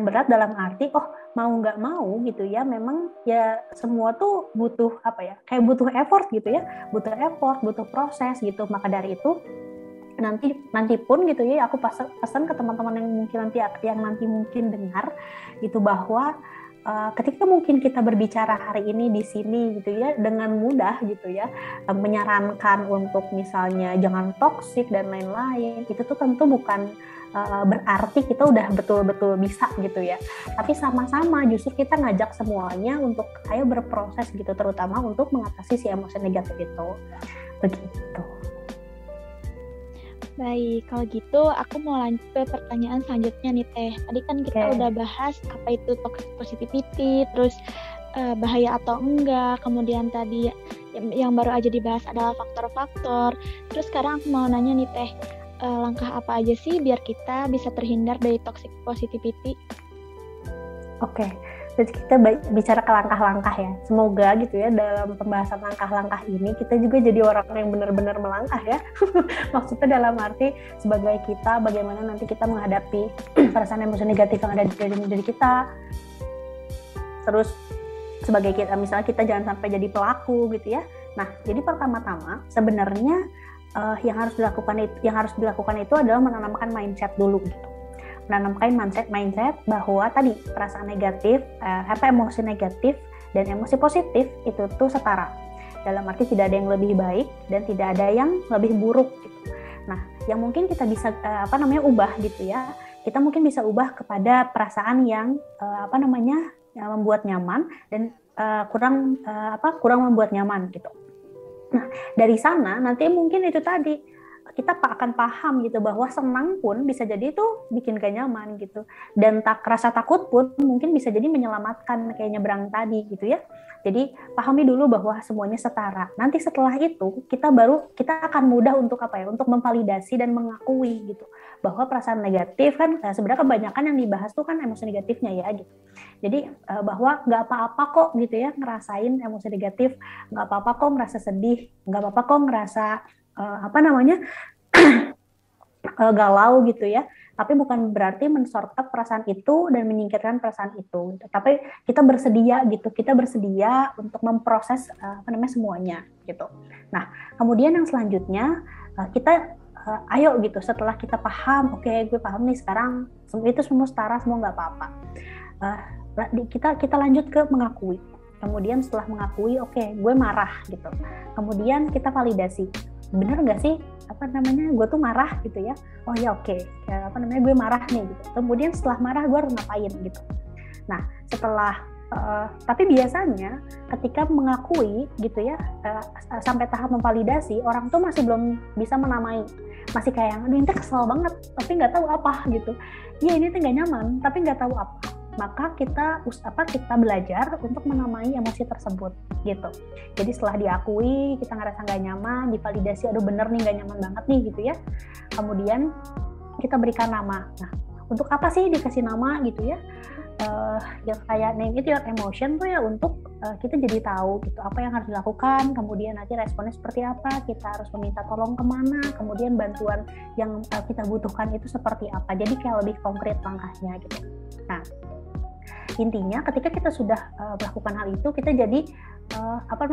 berat dalam arti mau nggak mau gitu ya, memang ya semua tuh butuh kayak butuh effort gitu ya, butuh proses gitu. Maka dari itu nanti pun gitu ya, aku pesan ke teman-teman yang nanti mungkin dengar gitu, bahwa ketika mungkin kita berbicara hari ini di sini gitu ya, dengan mudah gitu ya, menyarankan untuk misalnya jangan toksik dan lain-lain, itu tuh tentu bukan berarti kita udah betul-betul bisa gitu ya. Tapi sama-sama justru kita ngajak semuanya untuk ayo berproses gitu, terutama untuk mengatasi si emosi negatif itu. Begitu. Baik, kalau gitu aku mau lanjut ke pertanyaan selanjutnya nih Teh. Tadi kan kita udah bahas apa itu toxic positivity, terus bahaya atau enggak. Kemudian tadi yang baru aja dibahas adalah faktor-faktor. Terus sekarang aku mau nanya nih Teh, langkah apa aja sih biar kita bisa terhindar dari toxic positivity? Oke. Jadi kita bicara ke langkah-langkah ya. Semoga gitu ya dalam pembahasan langkah-langkah ini kita juga jadi orang yang benar-benar melangkah ya. Maksudnya dalam arti sebagai kita, bagaimana nanti kita menghadapi perasaan emosi negatif yang ada di dalam diri kita. Terus sebagai kita, misalnya kita jangan sampai jadi pelaku gitu ya. Nah, jadi pertama-tama sebenarnya yang harus dilakukan itu adalah menanamkan mindset dulu gitu. Menanamkan mindset bahwa tadi perasaan negatif, emosi negatif dan emosi positif itu tuh setara. Dalam arti tidak ada yang lebih baik dan tidak ada yang lebih buruk gitu. Nah, yang mungkin kita bisa ubah gitu ya. Kita mungkin bisa ubah kepada perasaan yang yang membuat nyaman dan kurang membuat nyaman gitu. Nah, dari sana nanti mungkin itu tadi kita akan paham gitu bahwa senang pun bisa jadi itu bikin gak nyaman gitu, dan rasa takut pun mungkin bisa jadi menyelamatkan kayak nyebrang tadi gitu ya. Jadi pahami dulu bahwa semuanya setara. Nanti setelah itu kita akan mudah untuk untuk memvalidasi dan mengakui gitu bahwa perasaan negatif kan sebenarnya kebanyakan yang dibahas tuh kan emosi negatifnya ya gitu. Jadi bahwa nggak apa-apa kok gitu ya ngerasain emosi negatif, nggak apa-apa kok ngerasa sedih, nggak apa-apa kok ngerasa galau gitu ya. Tapi bukan berarti men-shortcut perasaan itu dan menyingkirkan perasaan itu gitu. Tapi kita bersedia untuk memproses semuanya gitu. Nah, kemudian yang selanjutnya kita ayo gitu, setelah kita paham, oke, gue paham nih sekarang itu semua setara, semua nggak apa-apa. Kita lanjut ke mengakui. Kemudian setelah mengakui, oke, gue marah gitu. Kemudian kita validasi. Bener nggak sih gue tuh marah gitu ya. Oh ya oke, gue marah nih gitu. Kemudian setelah marah gue harus ngapain gitu. Nah setelah tapi biasanya ketika mengakui gitu ya, sampai tahap memvalidasi, orang tuh masih belum bisa menamai, masih kayak aduh ini kesel banget tapi nggak tahu apa gitu. Iya ini tuh nggak nyaman tapi nggak tahu apa. Maka kita belajar untuk menamai emosi tersebut gitu. Jadi setelah diakui, kita ngerasa nggak nyaman, divalidasi, aduh bener nih nggak nyaman banget nih gitu ya. Kemudian kita berikan nama. Nah, untuk apa sih dikasih nama gitu ya? Ya kayak name it your emotion tuh ya untuk kita jadi tahu gitu apa yang harus dilakukan, kemudian nanti responnya seperti apa, kita harus meminta tolong kemana, kemudian bantuan yang kita butuhkan itu seperti apa. Jadi kayak lebih konkret langkahnya gitu. Nah, intinya ketika kita sudah melakukan hal itu, kita jadi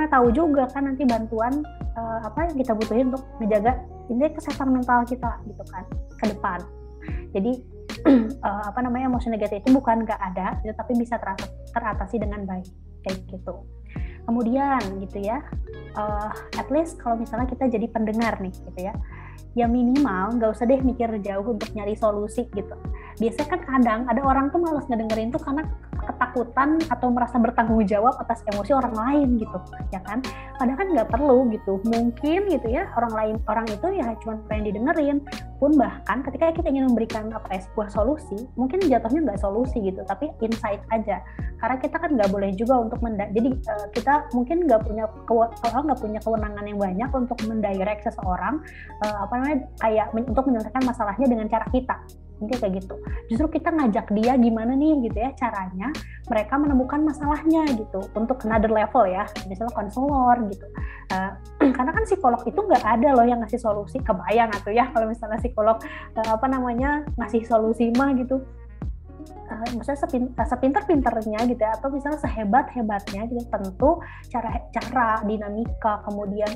tahu juga kan nanti bantuan apa yang kita butuhin untuk menjaga ini kesehatan mental kita gitu kan ke depan. Jadi emosi negatif itu bukan nggak ada, tapi bisa teratasi dengan baik kayak gitu. Kemudian gitu ya, at least kalau misalnya kita jadi pendengar nih gitu ya minimal nggak usah deh mikir jauh untuk nyari solusi gitu. Biasanya kan kadang ada orang tuh malas ngedengerin tuh karena ketakutan atau merasa bertanggung jawab atas emosi orang lain gitu, ya kan? Padahal kan nggak perlu gitu. Mungkin gitu ya orang itu ya cuma pengen didengerin. Pun bahkan ketika kita ingin memberikan sebuah solusi, mungkin jatuhnya nggak solusi gitu, tapi insight aja. Karena kita kan nggak boleh juga untuk jadi kita mungkin nggak punya kewenangan yang banyak untuk mendirect seseorang kayak untuk menyelesaikan masalahnya dengan cara kita. Mungkin kayak gitu. Justru kita ngajak dia gimana nih gitu ya caranya mereka menemukan masalahnya gitu untuk another level ya, misalnya konselor gitu. Karena kan psikolog itu nggak ada loh yang ngasih solusi. Kebayang atau ya kalau misalnya psikolog ngasih solusi mah gitu. Maksudnya sepintar-pintarnya gitu ya, atau misalnya sehebat-hebatnya gitu, tentu cara dinamika, kemudian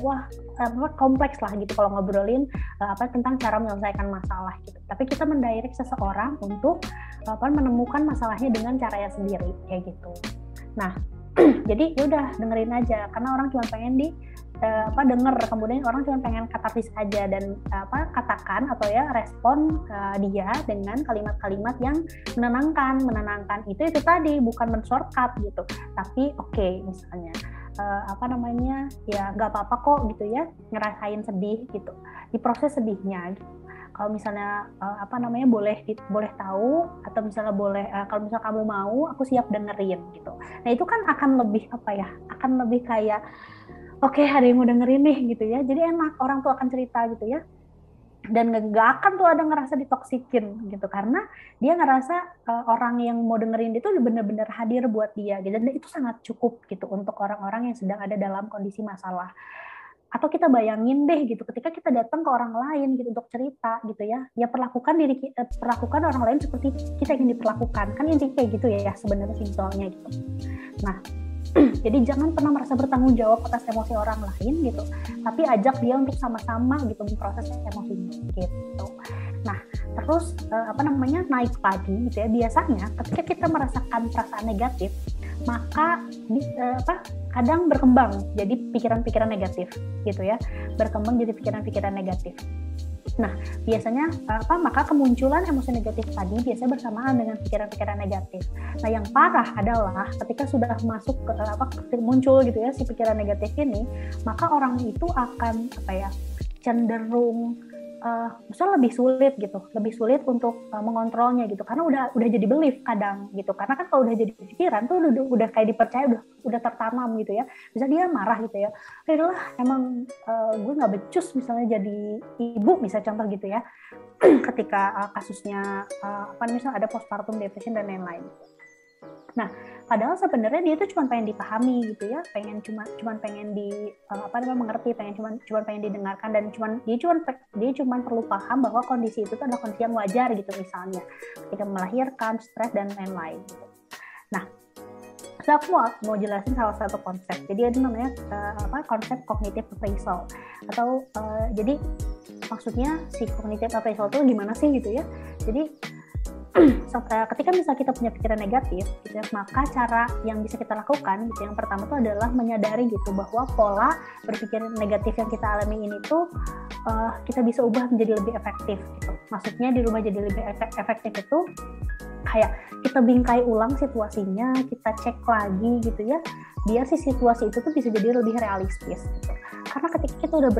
kompleks lah gitu kalau ngobrolin tentang cara menyelesaikan masalah gitu. Tapi kita mendirect seseorang untuk menemukan masalahnya dengan caranya sendiri kayak gitu. Nah, jadi udah dengerin aja karena orang cuma pengen denger, kemudian orang cuma pengen katarsis aja dan katakan atau ya respon dia dengan kalimat-kalimat yang menenangkan itu tadi bukan men-shortcut gitu, tapi oke, misalnya ya nggak apa-apa kok gitu ya ngerasain sedih gitu, diproses sedihnya gitu. Kalau misalnya boleh tahu atau misalnya boleh kalau misalnya kamu mau aku siap dengerin gitu. Nah itu kan akan lebih kayak oke, ada yang mau dengerin nih gitu ya. Jadi enak, orang tuh akan cerita gitu ya. Dan nggak akan tuh ada ngerasa ditoksikin gitu. Karena dia ngerasa orang yang mau dengerin itu benar-benar hadir buat dia gitu. Dan itu sangat cukup gitu untuk orang-orang yang sedang ada dalam kondisi masalah. Atau kita bayangin deh gitu, ketika kita datang ke orang lain gitu untuk cerita gitu ya. Ya perlakukan orang lain seperti kita ingin diperlakukan. Kan intinya kayak gitu ya sebenarnya simpelnya gitu. Nah, jadi jangan pernah merasa bertanggung jawab atas emosi orang lain gitu, tapi ajak dia untuk sama-sama gitu memproses emosinya gitu. Nah, terus naik pagi gitu ya. Biasanya ketika kita merasakan perasaan negatif, maka kadang berkembang jadi pikiran-pikiran negatif gitu ya. Berkembang jadi pikiran-pikiran negatif. Nah, biasanya maka kemunculan emosi negatif tadi biasanya bersamaan dengan pikiran-pikiran negatif. Nah, yang parah adalah ketika sudah masuk ke muncul gitu ya si pikiran negatif ini, maka orang itu akan cenderung misalnya lebih sulit untuk mengontrolnya gitu, karena udah jadi belief kadang gitu. Karena kan kalau udah jadi pikiran tuh udah kayak dipercaya, udah tertanam gitu ya. Bisa dia marah gitu ya, adalah emang gue nggak becus misalnya jadi ibu, bisa contoh gitu ya. Ketika kasusnya misalnya ada postpartum depression dan lain-lain. Nah, padahal sebenarnya dia tuh cuma pengen dipahami gitu ya, cuma pengen mengerti, cuma pengen didengarkan, dan dia cuma perlu paham bahwa kondisi itu tuh adalah kondisi yang wajar gitu, misalnya ketika melahirkan, stres dan lain-lain gitu. Nah, aku mau jelasin salah satu konsep. Jadi itu namanya konsep cognitive appraisal, atau jadi maksudnya si cognitive appraisal itu gimana sih gitu ya. Jadi ketika misalnya kita punya pikiran negatif gitu ya, maka cara yang bisa kita lakukan gitu, yang pertama itu adalah menyadari gitu bahwa pola berpikir negatif yang kita alami ini tuh kita bisa ubah menjadi lebih efektif gitu. Maksudnya dirubah jadi lebih efektif itu kayak kita bingkai ulang situasinya, kita cek lagi gitu ya, biar si situasi itu tuh bisa jadi lebih realistis gitu. Karena ketika kita udah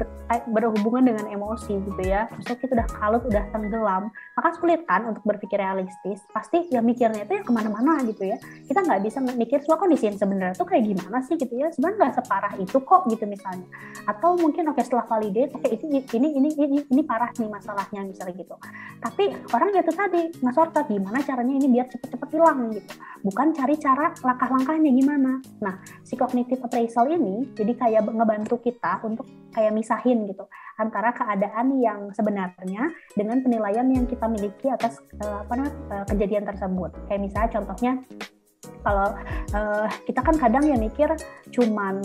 berhubungan dengan emosi gitu ya, maksudnya kita udah kalut, udah tenggelam, maka sulit kan untuk berpikir realistis. Pasti ya mikirnya itu ya kemana-mana gitu ya. Kita nggak bisa mikir semua kondisi yang sebenarnya tuh kayak gimana sih gitu ya. Sebenarnya nggak separah itu kok gitu misalnya. Atau mungkin setelah validate, ini parah nih masalahnya misalnya gitu. Tapi orang itu tadi nge-shortcut gimana caranya ini biar cepet-cepet hilang gitu. Bukan cari cara langkah-langkahnya gimana. Nah, si cognitive appraisal ini jadi kayak ngebantu kita untuk kayak misahin gitu antara keadaan yang sebenarnya dengan penilaian yang kita miliki atas kejadian tersebut. Kayak misalnya contohnya kalau kita kan kadang ya mikir cuman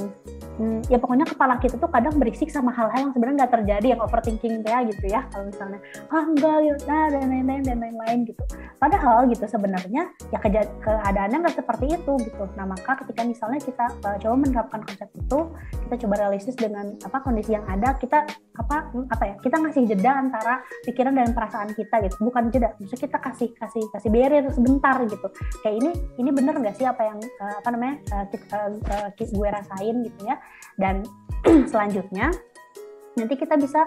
ya pokoknya kepala kita tuh kadang berisik sama hal-hal yang sebenarnya nggak terjadi, yang overthinking gitu ya, kalau misalnya enggak ya dan lain-lain gitu. Padahal gitu sebenarnya ya keadaannya nggak seperti itu gitu. Nah maka ketika misalnya kita coba menerapkan konsep itu, kita coba realistis dengan kondisi yang ada, kita kita ngasih jeda antara pikiran dan perasaan kita gitu, bukan jeda, maksudnya kita kasih barrier sebentar gitu. Kayak ini bener nggak sih apa yang gue rasain gitu ya. Dan selanjutnya nanti kita bisa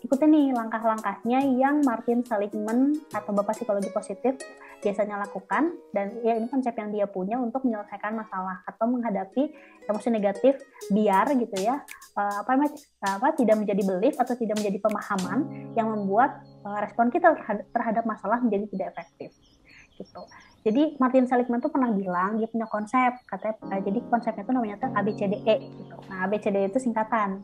ikutin nih langkah-langkahnya yang Martin Seligman atau Bapak Psikologi Positif biasanya lakukan, dan ya ini konsep yang dia punya untuk menyelesaikan masalah atau menghadapi emosi negatif biar gitu ya tidak menjadi belief atau tidak menjadi pemahaman yang membuat respon kita terhadap masalah menjadi tidak efektif gitu. Jadi Martin Seligman tuh pernah bilang dia punya konsep, katanya jadi konsepnya tuh namanya tuh ABCDE gitu. Nah, ABCDE itu singkatan.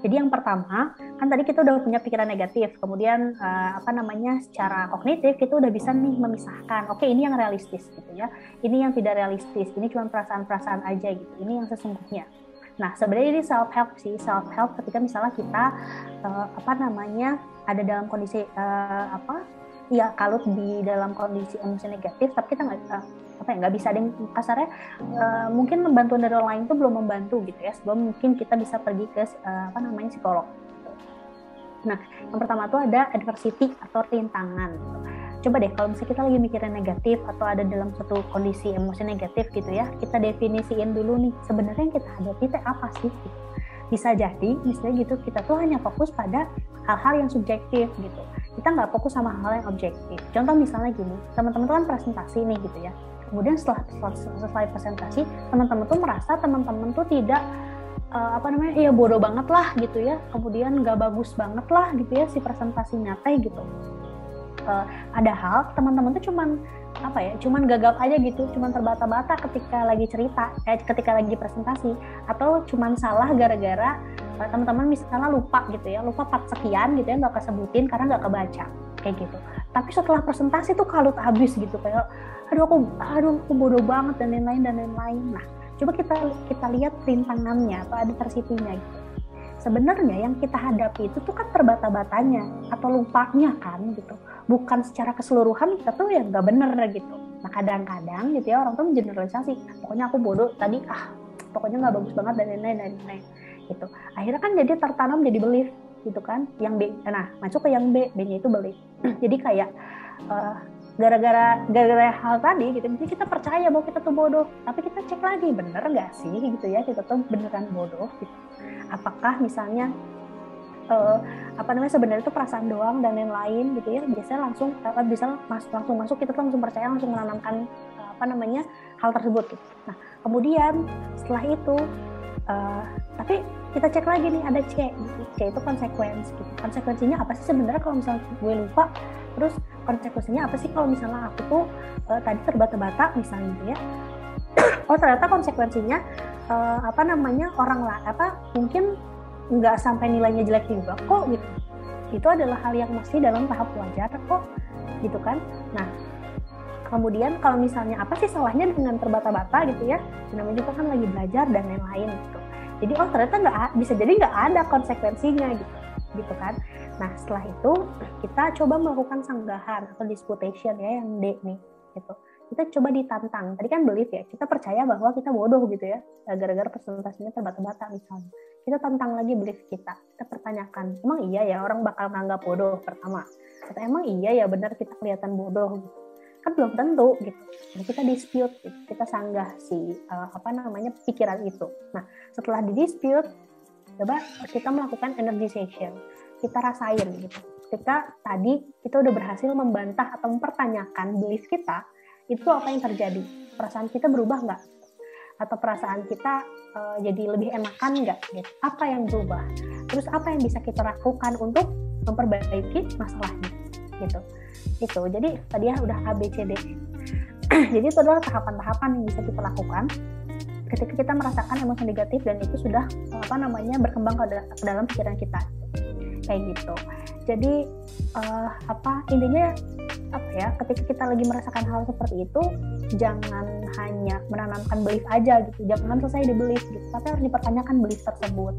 Jadi yang pertama, kan tadi kita udah punya pikiran negatif, kemudian secara kognitif kita udah bisa nih memisahkan, oke ini yang realistis gitu ya, ini yang tidak realistis, ini cuma perasaan-perasaan aja gitu, ini yang sesungguhnya. Nah sebenarnya ini self-help sih, self-help ketika misalnya kita ada dalam kondisi kalut di dalam kondisi emosi negatif, tapi kita nggak bisa ada yang kasarnya mungkin membantu dari orang lain itu belum membantu gitu ya, sebelum mungkin kita bisa pergi ke psikolog. Nah yang pertama tuh ada adversity atau rintangan gitu. Coba deh kalau misalnya kita lagi mikirin negatif atau ada dalam suatu kondisi emosi negatif gitu ya, kita definisiin dulu nih sebenarnya yang kita hadapi itu apa sih gitu. Bisa jadi misalnya gitu kita tuh hanya fokus pada hal-hal yang subjektif gitu, kita nggak fokus sama hal yang objektif. Contoh misalnya gini, teman-teman tuh kan presentasi nih gitu ya, kemudian setelah selesai presentasi teman-teman tuh merasa teman-teman tuh tidak bodoh banget lah gitu ya, kemudian nggak bagus banget lah gitu ya si presentasinya gitu. Padahal teman-teman tuh cuman gagap aja gitu, cuman terbata-bata ketika lagi ketika lagi presentasi, atau cuman salah gara-gara teman-teman misalnya lupa part sekian gitu ya, nggak kesebutin karena nggak kebaca kayak gitu. Tapi setelah presentasi tuh kalut habis gitu, kayak aduh aku bodoh banget dan lain-lain. Nah coba kita lihat rintangannya atau adversity-nya gitu. Sebenarnya yang kita hadapi itu tuh kan terbata-batanya atau lupanya kan gitu, bukan secara keseluruhan kita tuh yang nggak bener gitu. Nah kadang-kadang gitu ya orang tuh mengeneralisasi, pokoknya aku bodoh tadi, pokoknya nggak bagus banget dan lain-lain gitu. Akhirnya kan jadi tertanam jadi belief gitu kan, yang B, nah masuk ke yang B-nya itu belief. Jadi kayak gara-gara hal tadi gitu, jadi kita percaya bahwa kita tuh bodoh, tapi kita cek lagi bener nggak sih gitu ya, kita tuh beneran bodoh gitu. Apakah misalnya sebenarnya itu perasaan doang dan lain-lain gitu ya, biasanya langsung masuk kita tuh langsung percaya, langsung menanamkan hal tersebut gitu. Nah kemudian setelah itu tapi kita cek lagi nih ada C gitu. C itu konsekuensi gitu. Konsekuensinya apa sih sebenarnya kalau misalnya gue lupa, terus konsekuensinya apa sih kalau misalnya aku tuh tadi terbata-bata misalnya gitu ya. Oh ternyata konsekuensinya mungkin nggak sampai nilainya jelek juga kok gitu. Itu adalah hal yang masih dalam tahap wajar kok gitu kan. Nah kemudian kalau misalnya apa sih salahnya dengan terbata-bata gitu ya, namanya juga kan lagi belajar dan lain-lain gitu. Jadi ternyata bisa jadi nggak ada konsekuensinya gitu kan. Nah setelah itu kita coba melakukan sanggahan atau disputation ya, yang D nih gitu. Kita coba ditantang. Tadi kan belief ya, kita percaya bahwa kita bodoh gitu ya, gara-gara presentasinya terbata-bata misalnya. kita tantang lagi belief kita pertanyakan, emang iya ya orang bakal nganggap bodoh pertama, atau emang iya ya benar kita kelihatan bodoh gitu. Kan belum tentu gitu. Nah, kita dispute gitu. Kita sanggah si pikiran itu. Nah, setelah di dispute, coba kita melakukan energization. Kita rasain gitu. Ketika tadi kita udah berhasil membantah atau mempertanyakan belief kita, itu apa yang terjadi? Perasaan kita berubah nggak? Atau perasaan kita jadi lebih enakan nggak? Gitu. Apa yang berubah? Terus apa yang bisa kita lakukan untuk memperbaiki masalahnya? Gitu. Itu. Jadi tadi ya udah A, B, C, D. Jadi itu adalah tahapan-tahapan yang bisa kita lakukan ketika kita merasakan emosi negatif dan itu sudah berkembang ke dalam pikiran kita. Kayak gitu. Jadi intinya ketika kita lagi merasakan hal seperti itu, jangan hanya menanamkan belief aja gitu, jangan selesai di belief gitu, tapi harus dipertanyakan belief tersebut.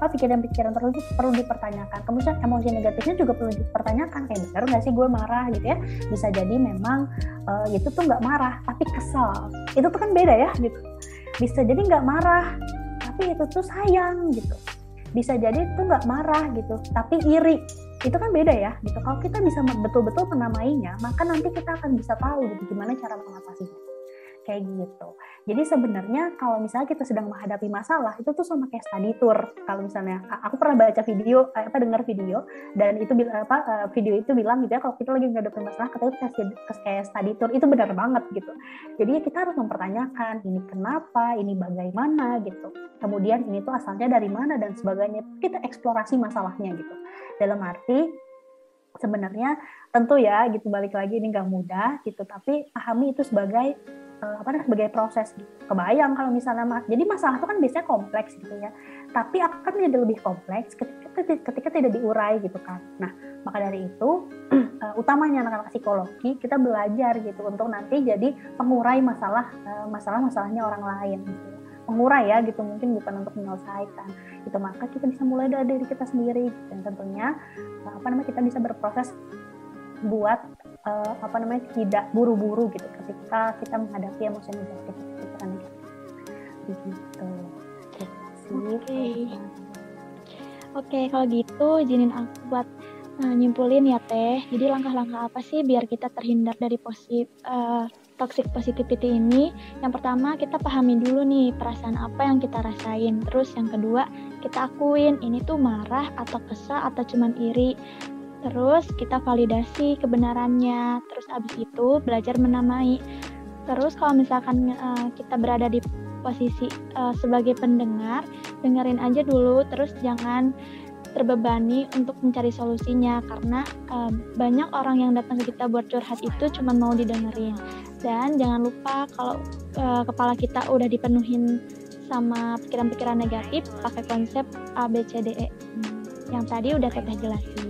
Pikiran-pikiran tersebut perlu dipertanyakan. Kemudian emosi negatifnya juga perlu dipertanyakan, kayak benar nggak sih gue marah gitu ya? Bisa jadi memang itu tuh nggak marah tapi kesel, itu tuh kan beda ya gitu. Bisa jadi nggak marah tapi itu tuh sayang gitu. Bisa jadi itu nggak marah gitu tapi iri, itu kan beda ya gitu. Kalau kita bisa betul-betul menamainya, maka nanti kita akan bisa tahu gitu gimana cara mengatasinya, kayak gitu. Jadi sebenarnya kalau misalnya kita sedang menghadapi masalah, itu tuh sama kayak study tour. Kalau misalnya aku pernah baca video, dengar video, dan itu video itu bilang gitu ya, kalau kita lagi menghadapi masalah, kita kayak study tour, itu benar banget gitu. Jadi kita harus mempertanyakan ini kenapa, ini bagaimana gitu. Kemudian ini tuh asalnya dari mana dan sebagainya. Kita eksplorasi masalahnya gitu. Dalam arti sebenarnya tentu ya gitu, balik lagi ini nggak mudah gitu, tapi pahami itu sebagai sebagai proses gitu. Kebayang kalau misalnya jadi masalah itu kan biasanya kompleks gitu ya, tapi akan menjadi lebih kompleks ketika tidak diurai gitu kan. Nah, maka dari itu utamanya anak-anak psikologi kita belajar gitu untuk nanti jadi pengurai masalahnya orang lain gitu. Pengurai ya gitu, mungkin bukan untuk menyelesaikan gitu. Maka kita bisa mulai dari diri kita sendiri gitu. Dan tentunya kita bisa berproses buat tidak buru-buru gitu ketika kita menghadapi emosi negatif, pikiran negatif begitu. Oke, kalau gitu izinin aku buat nyimpulin ya Teh. Jadi langkah-langkah apa sih biar kita terhindar dari toxic positivity ini? Yang pertama, kita pahami dulu nih perasaan apa yang kita rasain. Terus yang kedua, kita akuin ini tuh marah atau kesal atau cuman iri. Terus kita validasi kebenarannya. Terus abis itu belajar menamai. Terus kalau misalkan kita berada di posisi sebagai pendengar, dengerin aja dulu. Terus jangan terbebani untuk mencari solusinya, karena banyak orang yang datang ke kita buat curhat itu cuma mau didengerin. Dan jangan lupa kalau kepala kita udah dipenuhin sama pikiran-pikiran negatif, pakai konsep A, B, C, D, E yang tadi udah Teteh jelasin.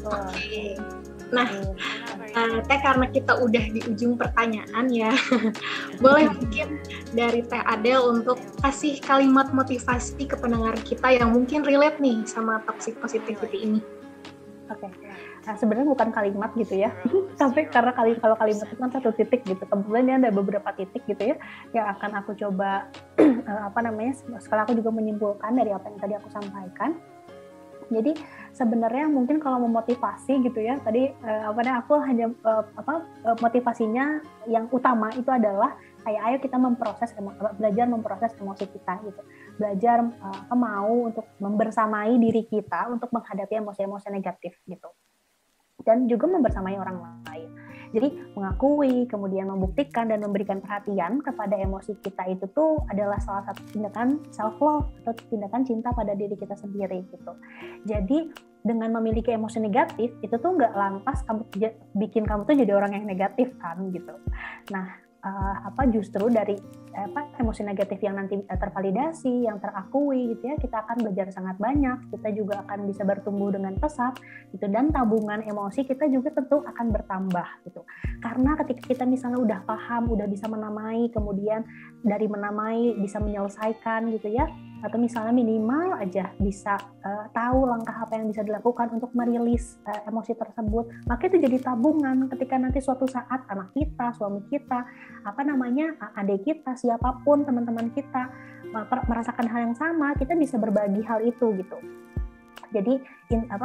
Oke. Nah, Teh, karena kita udah di ujung pertanyaan ya, boleh mungkin dari Teh Adel untuk kasih kalimat motivasi ke pendengar kita yang mungkin relate nih sama toxic positivity ini. Oke. Nah, sebenarnya bukan kalimat gitu ya, tapi karena kalau kalimat itu kan satu titik gitu. Kebetulan ada beberapa titik gitu ya yang akan aku coba sekarang aku juga menyimpulkan dari apa yang tadi aku sampaikan. Jadi sebenarnya mungkin kalau memotivasi gitu ya, tadi aku hanya motivasinya yang utama itu adalah kayak ayo kita belajar memproses emosi kita gitu. Belajar mau untuk membersamai diri kita untuk menghadapi emosi-emosi negatif gitu. Dan juga membersamai orang lain. Jadi mengakui, kemudian membuktikan dan memberikan perhatian kepada emosi kita itu tuh adalah salah satu tindakan self love atau tindakan cinta pada diri kita sendiri gitu. Jadi dengan memiliki emosi negatif itu tuh nggak lantas bikin kamu tuh jadi orang yang negatif kan gitu. Nah, justru dari emosi negatif yang nanti tervalidasi, yang terakui gitu ya, kita akan belajar sangat banyak, kita juga akan bisa bertumbuh dengan pesat gitu, dan tabungan emosi kita juga tentu akan bertambah gitu. Karena ketika kita misalnya udah paham, udah bisa menamai, kemudian dari menamai bisa menyelesaikan gitu ya, atau misalnya minimal aja bisa tahu langkah apa yang bisa dilakukan untuk merilis emosi tersebut. Maka itu jadi tabungan ketika nanti suatu saat anak kita, suami kita, adik kita, siapapun teman-teman kita merasakan hal yang sama, kita bisa berbagi hal itu gitu. Jadi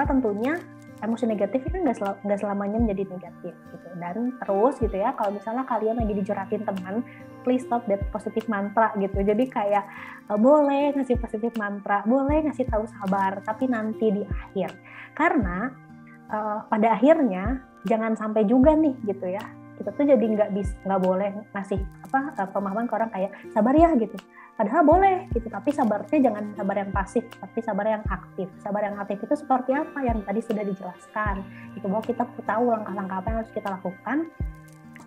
tentunya emosi negatif kan nggak selamanya menjadi negatif gitu. Dan terus gitu ya, kalau misalnya kalian lagi dijuratin teman, please stop that positive mantra gitu. Jadi kayak boleh ngasih positive mantra, boleh ngasih tahu sabar, tapi nanti di akhir. Karena pada akhirnya jangan sampai juga nih gitu ya, kita tuh jadi nggak boleh ngasih pemahaman ke orang kayak sabar ya gitu. Padahal boleh gitu, tapi sabarnya jangan sabar yang pasif, tapi sabar yang aktif. Sabar yang aktif itu seperti apa yang tadi sudah dijelaskan. Itu bahwa kita tahu langkah-langkah apa yang harus kita lakukan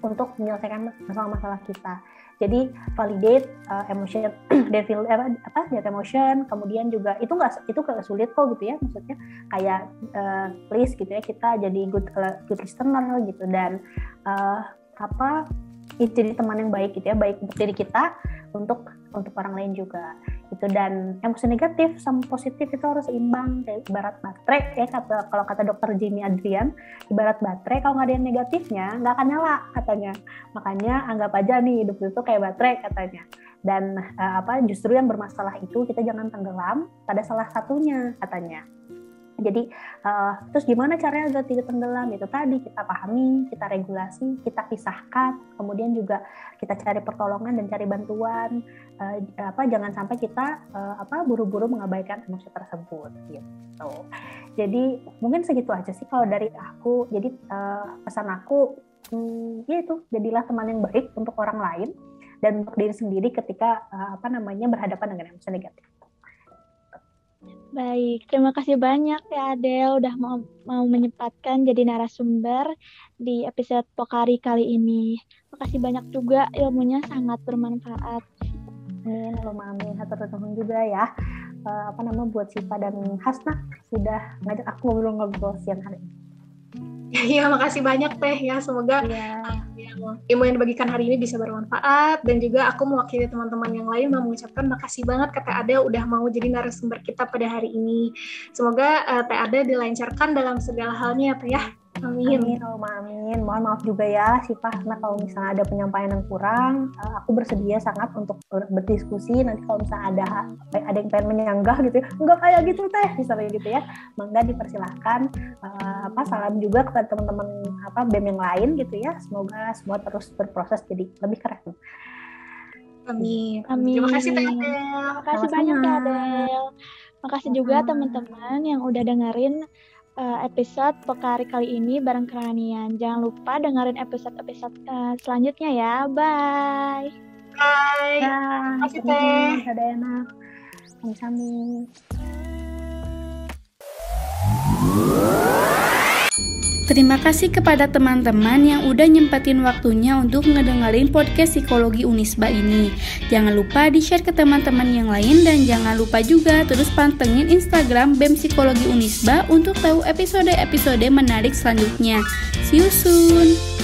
untuk menyelesaikan masalah-masalah kita. Jadi validate emotion, that emotion. Kemudian juga itu nggak sulit kok gitu ya, maksudnya kayak please gitu ya, kita jadi good listener gitu, dan jadi teman yang baik gitu ya, baik untuk diri kita, untuk orang lain juga gitu. Dan emosi negatif sama positif itu harus seimbang, kayak ibarat baterai ya, kalau kata dokter Jamie Adrian, ibarat baterai, kalau nggak ada yang negatifnya nggak akan nyala katanya. Makanya anggap aja nih hidup itu kayak baterai katanya. Dan justru yang bermasalah itu kita jangan tenggelam pada salah satunya katanya. Jadi terus gimana caranya agar tidak tenggelam? Itu tadi kita pahami, kita regulasi, kita pisahkan, kemudian juga kita cari pertolongan dan cari bantuan. Jangan sampai kita buru-buru mengabaikan emosi tersebut gitu. Jadi mungkin segitu aja sih kalau dari aku. Jadi pesan aku yaitu jadilah teman yang baik untuk orang lain dan untuk diri sendiri ketika berhadapan dengan emosi negatif. Baik, terima kasih banyak ya Adel udah mau menyempatkan jadi narasumber di episode Pokari kali ini. Makasih banyak juga, ilmunya sangat bermanfaat. Amin, hatur nuhun juga ya. Buat Siva dan Hasna sudah ngajak aku ngobrol-ngobrol siang hari ini. Iya, makasih banyak Teh ya. Semoga ilmu yang dibagikan hari ini bisa bermanfaat, dan juga aku mewakili teman-teman yang lain mau mengucapkan makasih banget ke Teh Adel udah mau jadi narasumber kita pada hari ini. Semoga Teh Adel dilancarkan dalam segala halnya ya Teh ya. Amin. Amin. Mohon maaf juga ya Siva, karena kalau misalnya ada penyampaian yang kurang, aku bersedia sangat untuk berdiskusi. Nanti kalau misalnya ada yang pengen menyanggah gitu, enggak kayak gitu Teh, misalnya gitu ya, mangga dipersilahkan. Salam juga kepada teman-teman BEM yang lain gitu ya. Semoga semua terus berproses jadi lebih keren. Amin. Terima kasih Teh Adel. Terima kasih banyak Teh Adel. Makasih juga teman-teman yang udah dengerin episode Pokari kali ini bareng Keranian. Jangan lupa dengerin episode-episode selanjutnya ya. Bye. Bye. Terima kasih Teh. Dadah enak. Sami-sami. Terima kasih kepada teman-teman yang udah nyempetin waktunya untuk ngedengerin podcast Psikologi Unisba ini. Jangan lupa di-share ke teman-teman yang lain, dan jangan lupa juga terus pantengin Instagram BEM Psikologi Unisba untuk tahu episode-episode menarik selanjutnya. See you soon!